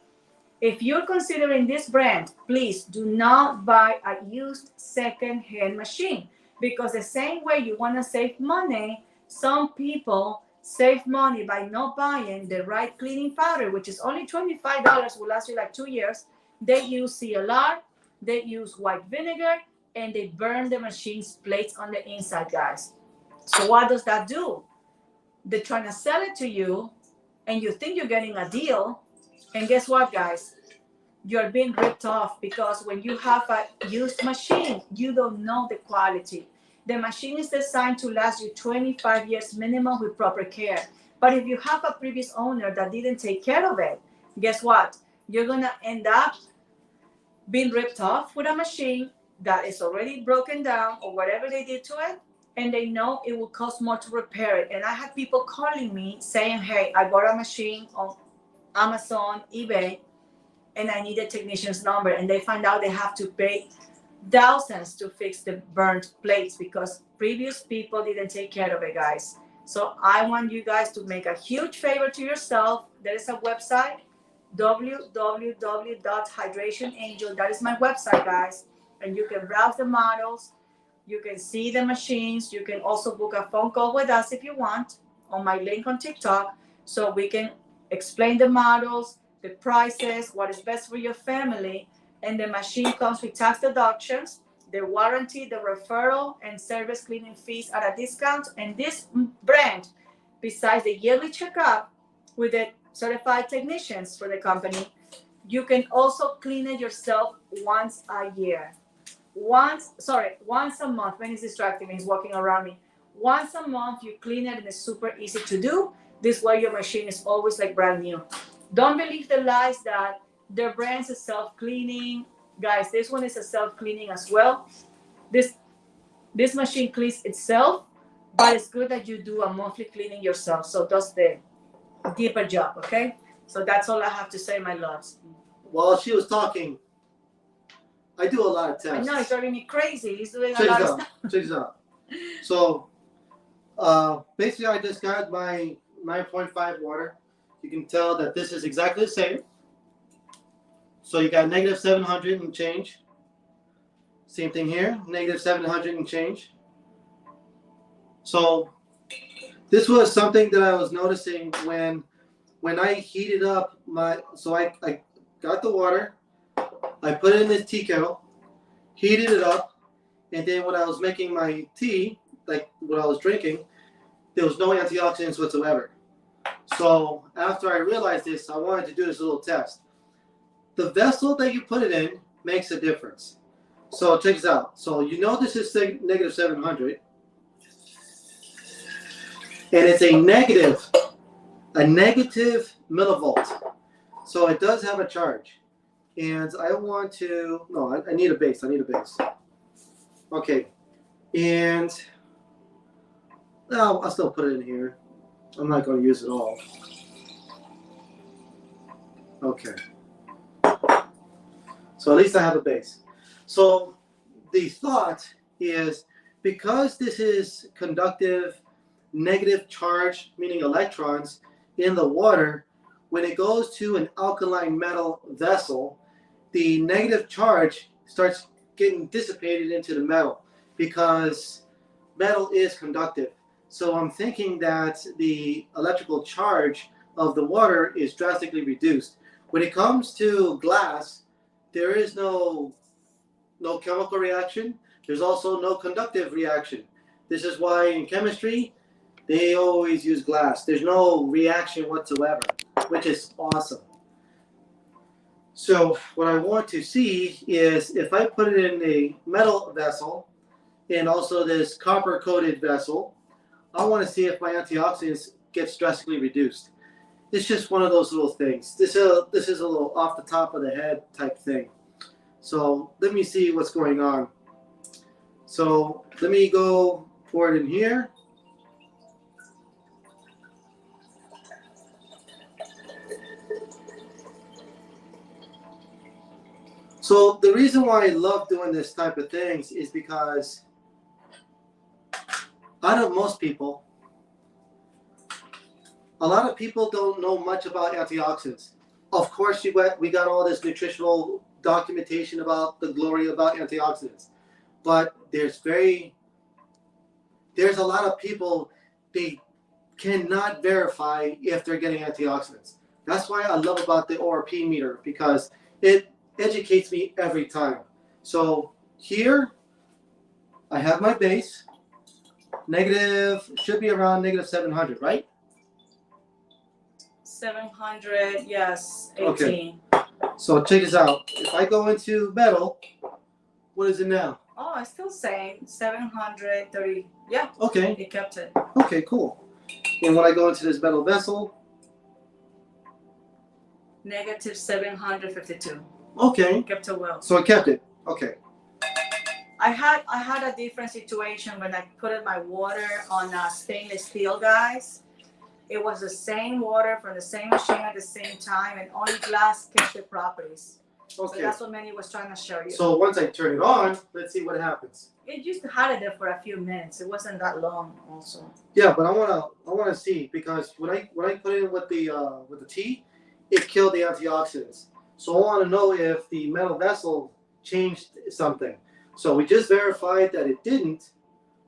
If you're considering this brand, please do not buy a used second-hand machine, because the same way you want to save money, some people save money by not buying the right cleaning powder, which is only $25, will last you like 2 years. They use CLR, they use white vinegar, and they burn the machine's plates on the inside, guys. So what does that do? They're trying to sell it to you, and you think you're getting a deal, and guess what, guys? You're being ripped off, because when you have a used machine, you don't know the quality. The machine is designed to last you 25 years minimum with proper care. But if you have a previous owner that didn't take care of it, guess what? You're going to end up being ripped off with a machine that is already broken down or whatever they did to it, and they know it will cost more to repair it. And I had people calling me saying, hey, I bought a machine on Amazon, eBay, and I need a technician's number, and they find out they have to pay thousands to fix the burnt plates because previous people didn't take care of it, guys. So I want you guys to make a huge favor to yourself. There is a website, www.hydrationangel. That is my website, guys, and you can browse the models, you can see the machines, you can also book a phone call with us if you want on my link on TikTok, so we can explain the models, the prices, what is best for your family. And the machine comes with tax deductions, the warranty, the referral, and service cleaning fees at a discount. And this brand, besides the yearly checkup with the certified technicians for the company, you can also clean it yourself once a year. Once a month. When he's distracting me, he's walking around me. Once a month, you clean it, and it's super easy to do. This way, your machine is always like brand new. Don't believe the lies that their brands is self-cleaning. Guys, this one is a self-cleaning as well. This machine cleans itself, but it's good that you do a monthly cleaning yourself. So does the deeper job, okay? So that's all I have to say, my loves. While she was talking, I do a lot of tests. I know, he's driving me crazy. He's doing a lot of stuff. Check this out. So, basically, I just got my 9.5 water. You can tell that this is exactly the same. So you got negative 700 and change. Same thing here, negative 700 and change. So this was something that I was noticing when I heated up so I got the water, I put it in this tea kettle, heated it up, and then when I was making my tea, like what I was drinking, there was no antioxidants whatsoever. So after I realized this, I wanted to do this little test. The vessel that you put it in makes a difference. So check this out. So you know this is negative 700. And it's a negative millivolt. So it does have a charge. And I want to, no, I need a base. Okay. And I'll still put it in here. I'm not going to use it all. Okay. So at least I have a base. So the thought is, because this is conductive negative charge, meaning electrons, in the water, when it goes to an alkaline metal vessel, the negative charge starts getting dissipated into the metal because metal is conductive. So I'm thinking that the electrical charge of the water is drastically reduced. When it comes to glass, there is no chemical reaction. There's also no conductive reaction. This is why in chemistry, they always use glass. There's no reaction whatsoever, which is awesome. So what I want to see is if I put it in a metal vessel and also this copper-coated vessel, I want to see if my antioxidants gets drastically reduced. It's just one of those little things. This is a little off the top of the head type thing. So let me see what's going on. So let me go pour it in here. So the reason why I love doing this type of things is because out of most people, a lot of people don't know much about antioxidants. Of course, we got all this nutritional documentation about the glory about antioxidants, but there's a lot of people, they cannot verify if they're getting antioxidants. That's why I love about the ORP meter, because it educates me every time. So here I have my base. Negative should be around negative 700, right? 700, yes, 18. Okay. So check this out. If I go into metal, what is it now? Oh, it's still saying 730. Yeah. Okay. It kept it. Okay, cool. And when I go into this metal vessel, negative 752. Okay. Kept it well. So I kept it. Okay. I had a different situation when I put in my water on stainless steel, guys. It was the same water from the same machine at the same time, and only glass kept the properties. Okay. So that's what Manny was trying to show you. So once I turn it on, let's see what happens. It just had it there for a few minutes. It wasn't that long, also. Yeah, but I wanna see, because when I put it in with the tea, it killed the antioxidants. So I want to know if the metal vessel changed something. So we just verified that it didn't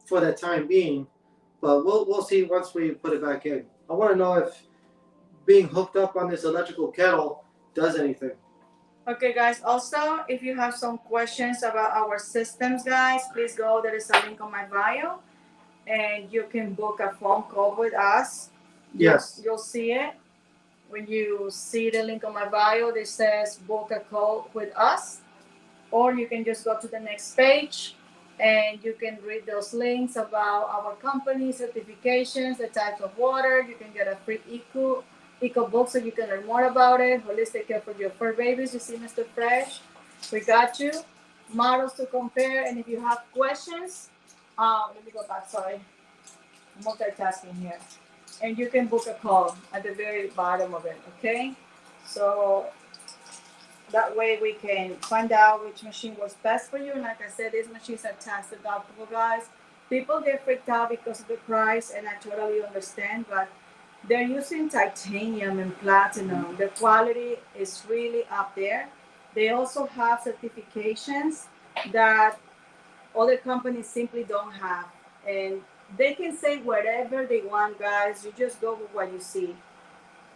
for the time being, but we'll see once we put it back in. I want to know if being hooked up on this electrical kettle does anything. Okay, guys. Also, if you have some questions about our systems, guys, please go. There is a link on my bio, and you can book a phone call with us. Yes. You'll see it. When you see the link on my bio, it says book a call with us. Or you can just go to the next page and you can read those links about our company, certifications, the types of water. You can get a free eco book so you can learn more about it. Holistic care for your fur babies. You see, Mr. Fresh, we got you. Models to compare. And if you have questions, let me go back, sorry. I'm multitasking here. And you can book a call at the very bottom of it, okay? So that way we can find out which machine works best for you. And like I said, these machines are tax deductible, guys. People get freaked out because of the price, and I totally understand, but they're using titanium and platinum. The quality is really up there. They also have certifications that other companies simply don't have. And they can say whatever they want, guys. You just go with what you see.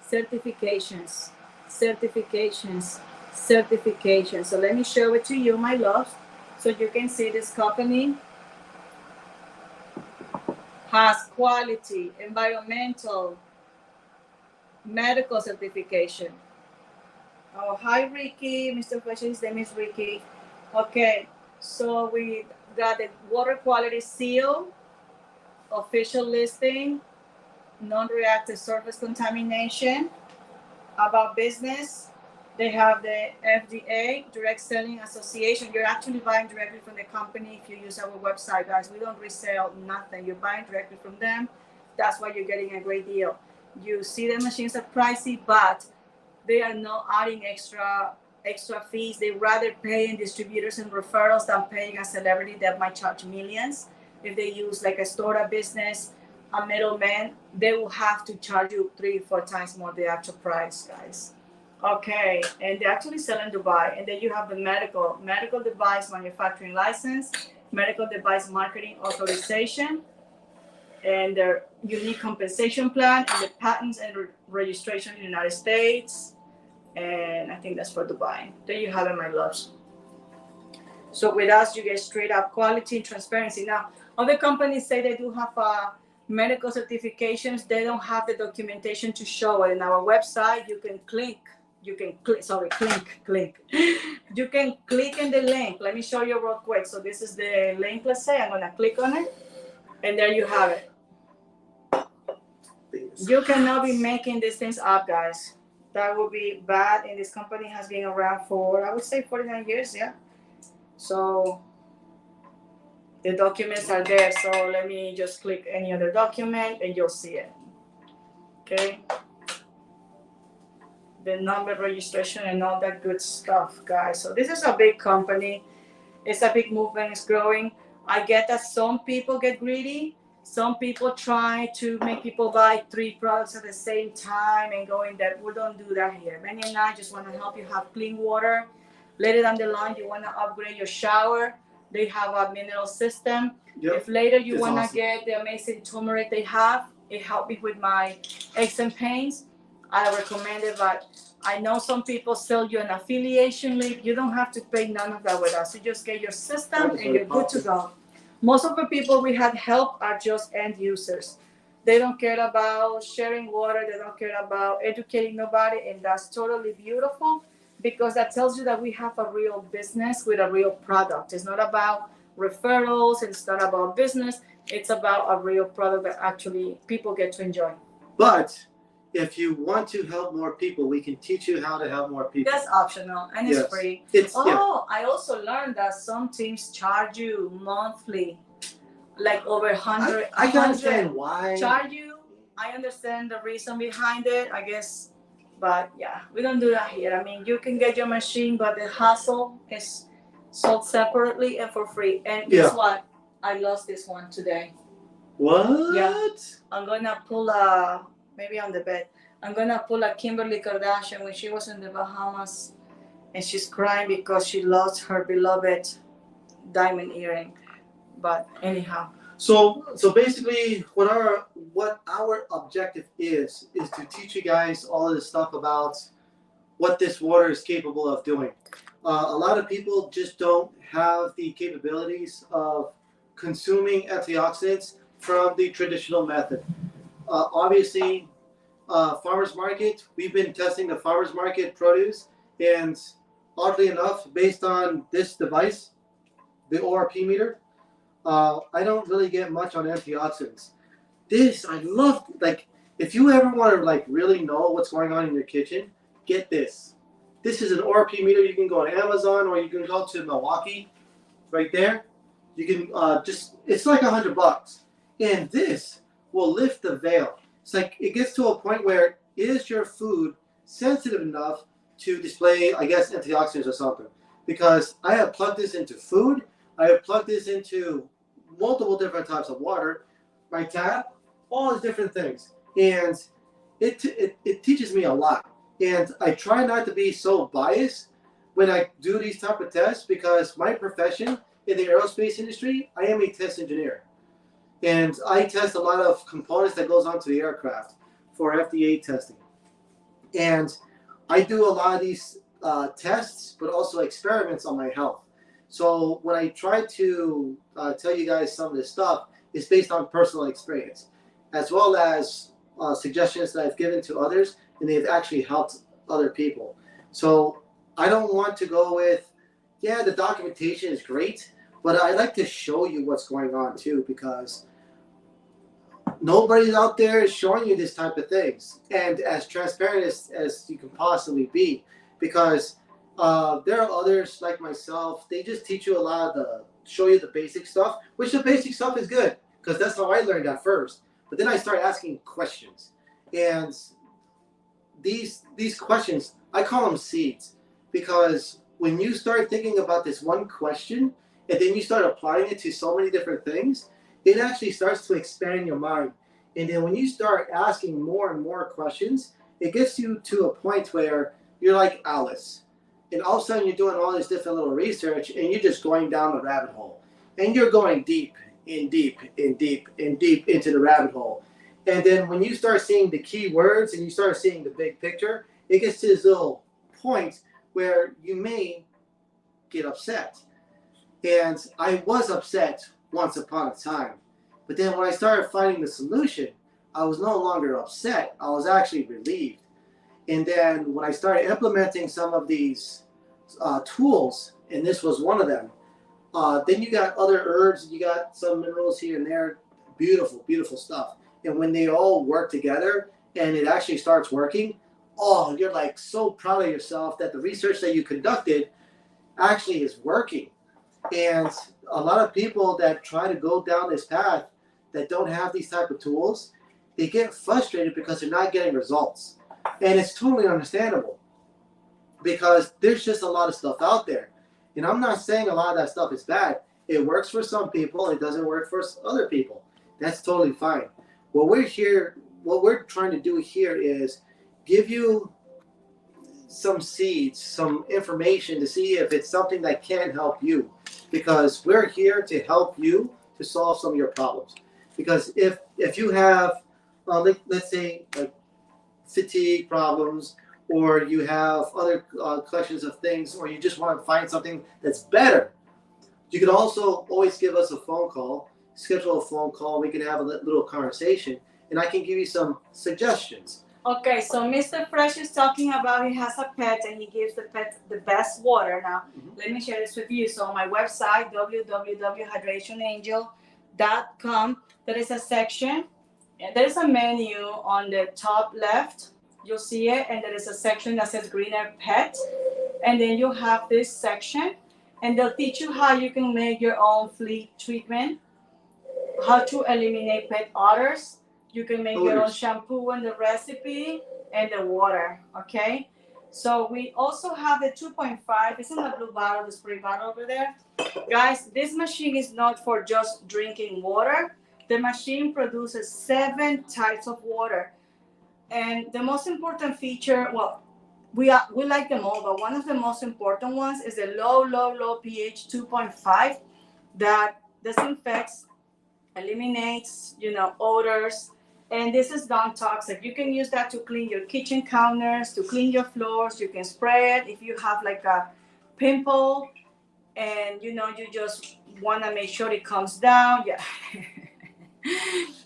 Certifications, certifications, certifications. So let me show it to you, my loves, so you can see this company has quality, environmental, medical certification. Oh, hi, Ricky. Mr. Fashion, his name is Ricky. Okay, so we got the water quality seal, official listing, non-reactive surface contamination. About business, they have the FDA, Direct Selling Association. You're actually buying directly from the company if you use our website, guys. We don't resell nothing. You're buying directly from them. That's why you're getting a great deal. You see the machines are pricey, but they are not adding extra fees. They rather paying distributors and referrals than paying a celebrity that might charge millions. If they use like a startup business, a middleman, they will have to charge you 3-4 times more the actual price, guys. Okay, and they actually sell in Dubai. And then you have the medical device manufacturing license, medical device marketing authorization, and their unique compensation plan, and the patents and registration in the United States. And I think that's for Dubai. There you have it, my loves. So with us, you get straight up quality and transparency. Now, other companies say they do have medical certifications. They don't have the documentation to show it. In our website, you can click in the link. Let me show you real quick. So this is the link, let's say. I'm gonna click on it, and there you have it. You cannot be making these things up, guys. That would be bad, and this company has been around for, I would say, 49 years, yeah. So the documents are there. So let me just click any other document and you'll see it. Okay. the number registration and all that good stuff, guys. So this is a big company. It's a big movement. It's growing. I get that some people get greedy. Some people try to make people buy 3 products at the same time and go in that. We don't do that here. Manny and I just want to help you have clean water. Later down the line, you want to upgrade your shower. They have a mineral system. Yep. If later you want to awesome. Get the amazing turmeric they have, it helped me with my aches and pains. I recommend it, but I know some people sell you an affiliation link. You don't have to pay none of that with us. You just get your system and you're good to go. Most of the people we had help are just end users. They don't care about sharing water. They don't care about educating nobody, and that's totally beautiful because that tells you that we have a real business with a real product. It's not about referrals. It's not about business. It's about a real product that actually people get to enjoy. But if you want to help more people, we can teach you how to help more people. That's optional and it's free. I also learned that some teams charge you monthly, like over 100. I can understand why. Charge you. I understand the reason behind it, I guess. But yeah, we don't do that here. I mean, you can get your machine, but the hassle is sold separately and for free. And guess what? I lost this one today. What? Yeah. I'm going to pull maybe on the bed. I'm going to pull a Kimberly Kardashian when she was in the Bahamas. And she's crying because she lost her beloved diamond earring. But anyhow. So basically, what our objective is to teach you guys all of this stuff about what this water is capable of doing. A lot of people just don't have the capabilities of consuming antioxidants from the traditional method. Obviously, farmers market, we've been testing the farmers market produce, and oddly enough, based on this device, the ORP meter, I don't really get much on antioxidants. This, I love, like, if you ever want to, like, really know what's going on in your kitchen, get this. This is an ORP meter. You can go on Amazon or you can go to Milwaukee, right there. You can it's like $100. And this will lift the veil. It's like, it gets to a point where, is your food sensitive enough to display, I guess, antioxidants or something? Because I have plugged this into food. I have plugged this into multiple different types of water, my tap, all these different things. And it teaches me a lot. And I try not to be so biased when I do these type of tests because my profession in the aerospace industry, I am a test engineer. And I test a lot of components that goes onto the aircraft for FDA testing. And I do a lot of these tests, but also experiments on my health. So when I try to tell you guys some of this stuff, it's based on personal experience, as well as suggestions that I've given to others, and they've actually helped other people. So I don't want to go with, yeah, the documentation is great, but I like to show you what's going on too, because nobody's out there showing you this type of things, and as transparent as you can possibly be, because there are others like myself. They just teach you a lot of show you the basic stuff, which the basic stuff is good, because that's how I learned at first. But then I started asking questions, and these questions, I call them seeds, because when you start thinking about this one question, and then you start applying it to so many different things, it actually starts to expand your mind. And then when you start asking more and more questions, it gets you to a point where you're like Alice. And all of a sudden you're doing all this different little research, and you're just going down the rabbit hole. And you're going deep and deep and deep and deep into the rabbit hole. And then when you start seeing the key words and you start seeing the big picture, it gets to this little point where you may get upset. And I was upset once upon a time. But then when I started finding the solution, I was no longer upset. I was actually relieved. And then when I started implementing some of these tools, and this was one of them, then you got other herbs, you got some minerals here and there, beautiful, beautiful stuff. And when they all work together and it actually starts working, oh, you're like so proud of yourself that the research that you conducted actually is working. And a lot of people that try to go down this path that don't have these type of tools, they get frustrated because they're not getting results. And it's totally understandable because there's just a lot of stuff out there. And I'm not saying a lot of that stuff is bad. It works for some people, it doesn't work for other people. That's totally fine. What we're trying to do here is give you some seeds, some information to see if it's something that can help you. Because we're here to help you to solve some of your problems. Because if you have, let's say, like fatigue problems, or you have other collections of things, or you just want to find something that's better, you can also always give us a phone call, schedule a phone call, we can have a little conversation, and I can give you some suggestions. Okay, so Mr. Fresh is talking about he has a pet and he gives the pet the best water. Now, let me share this with you. So on my website, www.hydrationangel.com, there is a section, and there is a menu on the top left. You'll see it, and there is a section that says Greener Pet. And then you have this section, and they'll teach you how you can make your own flea treatment, how to eliminate pet odors. You can make your own shampoo and the recipe and the water, okay? So we also have the 2.5. It's in the blue bottle, the spray bottle over there. Guys, this machine is not for just drinking water. The machine produces 7 types of water. And the most important feature, well, we like them all, but one of the most important ones is the low pH 2.5 that disinfects, eliminates, odors, and this is non-toxic. You can use that to clean your kitchen counters, to clean your floors. You can spray it if you have like a pimple and you just want to make sure it comes down. Yeah.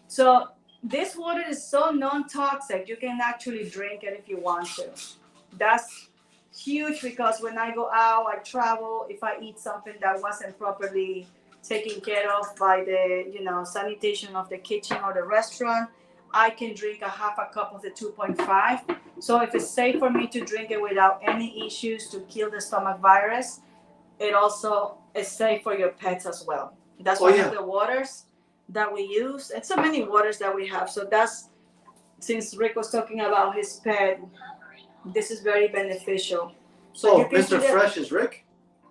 So this water is so non-toxic, you can actually drink it if you want to. That's huge because when I go out, I travel, if I eat something that wasn't properly taken care of by the sanitation of the kitchen or the restaurant, I can drink a half a cup of the 2.5. So if it's safe for me to drink it without any issues to kill the stomach virus, it also is safe for your pets as well. That's one of the waters that we use, and so many waters that we have. So that's, since Rick was talking about his pet, this is very beneficial. So you can Mr. Fresh is Rick?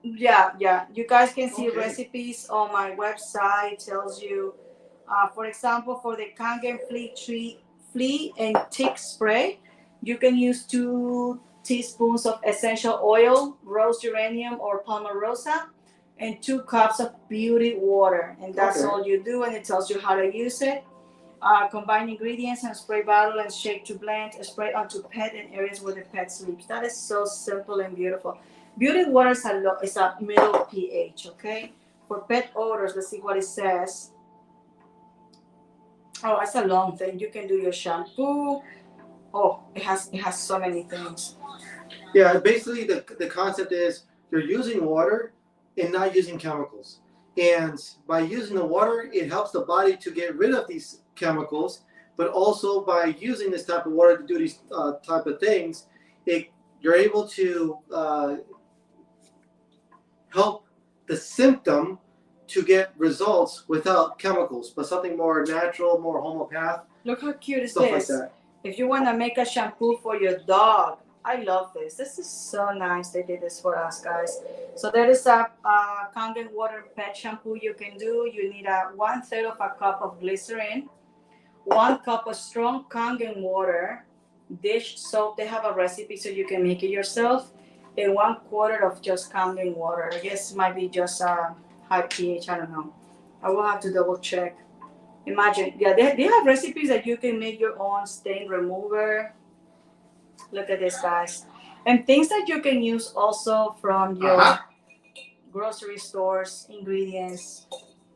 Yeah. You guys can see recipes on my website. Tells you, for example, for the Kangen flea and tick spray, you can use 2 teaspoons of essential oil, rose geranium or palmarosa, and 2 cups of beauty water. And that's all you do, and it tells you how to use it. Combine ingredients and spray bottle and shake to blend. Spray onto pet and areas where the pet sleeps. That is so simple and beautiful. Beauty water is a middle pH, okay? For pet odors, let's see what it says. Oh, it's a long thing. You can do your shampoo. Oh, it has so many things. Yeah, basically the concept is you're using water and not using chemicals. And by using the water, it helps the body to get rid of these chemicals, but also by using this type of water to do these type of things, you're able to help the symptom to get results without chemicals, but something more natural, more homeopath. Look how cute is this. Like that. If you want to make a shampoo for your dog, I love this. This is so nice. They did this for us, guys. So there is a Kangen water pet shampoo you can do. You need 1/3 of a cup of glycerin, 1 cup of strong Kangen water, dish soap. They have a recipe so you can make it yourself, and 1/4 of just Kangen water. I guess it might be just high pH. I don't know. I will have to double check. Imagine, yeah, they have recipes that you can make your own stain remover. Look at this, guys. And things that you can use also from your grocery stores, ingredients.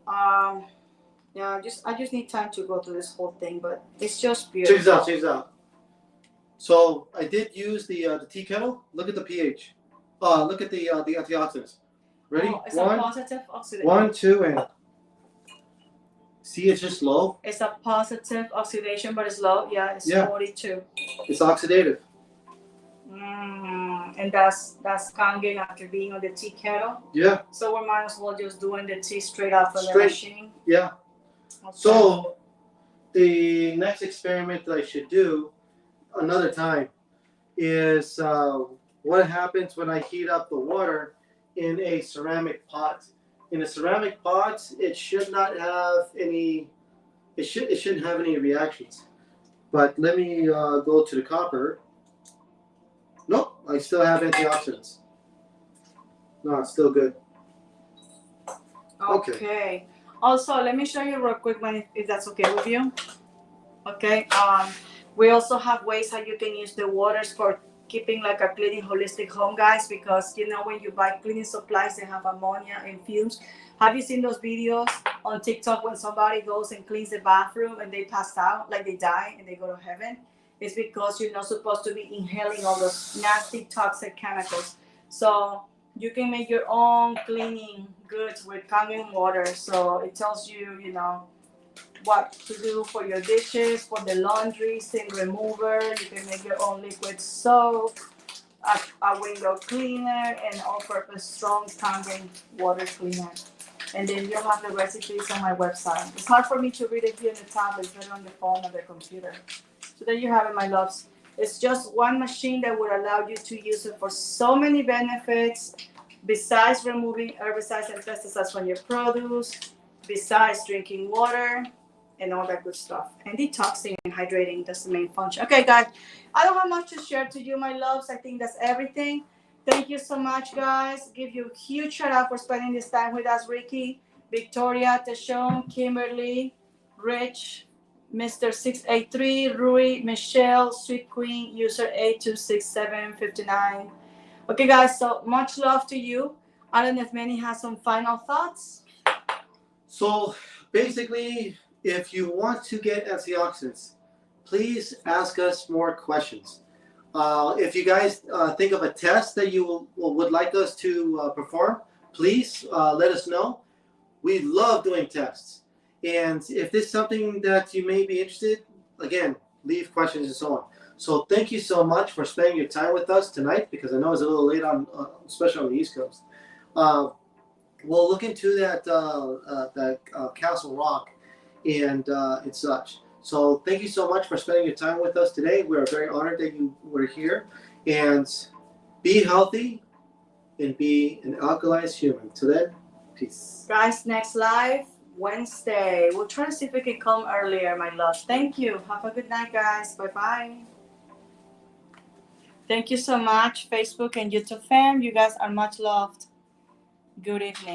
Yeah, I just need time to go through this whole thing, but it's just beautiful. Check this out. So I did use the tea kettle. Look at the pH. Look at the antioxidants. Ready? Oh, it's a positive oxidant. 1, 2, and see, it's just low. It's a positive oxidation, but it's low. Yeah, it's 42. It's oxidative. And that's Kangen after being on the tea kettle. Yeah. So we might as well just doing the tea straight out of the machine. Yeah. Okay. So the next experiment that I should do another time is what happens when I heat up the water in a ceramic pot. In a ceramic pot, it should not have any. It shouldn't have any reactions. But let me go to the copper. Nope, I still have antioxidants. No, it's still good. Okay. Also, let me show you real quick, man, if that's okay with you. Okay. We also have ways how you can use the waters for keeping like a cleaning holistic home, guys, because you know when you buy cleaning supplies, they have ammonia and fumes. Have you seen those videos on TikTok when somebody goes and cleans the bathroom and they pass out, like they die and they go to heaven? It's because you're not supposed to be inhaling all those nasty toxic chemicals. So you can make your own cleaning goods with calming water. So it tells you, you know, what to do for your dishes, for the laundry, stain remover. You can make your own liquid soap, a window cleaner, and all-purpose strong calming water cleaner. And then you'll have the recipes on my website. It's hard for me to read it here on the tablet, better on the phone or the computer. So there you have it, my loves. It's just one machine that would allow you to use it for so many benefits, besides removing herbicides and pesticides from your produce, besides drinking water, and all that good stuff. And detoxing and hydrating, that's the main function. Okay, guys, I don't have much to share to you, my loves. I think that's everything. Thank you so much, guys. Give you a huge shout out for spending this time with us, Ricky, Victoria, Tashon, Kimberly, Rich, Mr. 683, Rui, Michelle, Sweet Queen, user 826759. Okay, guys, so much love to you. I don't know if Manny has some final thoughts. So basically, if you want to get antioxidants, please ask us more questions. If you guys think of a test that you would like us to perform, please let us know. We love doing tests. And if this is something that you may be interested, again, leave questions and so on. So thank you so much for spending your time with us tonight, because I know it's a little late on, especially on the East Coast. We'll look into that Castle Rock and such. So thank you so much for spending your time with us today. We are very honored that you were here. And be healthy and be an alkalized human. Till then, peace. Guys, next live Wednesday. We'll try to see if we can come earlier, my love. Thank you. Have a good night, guys. Bye-bye. Thank you so much, Facebook and YouTube fam. You guys are much loved. Good evening.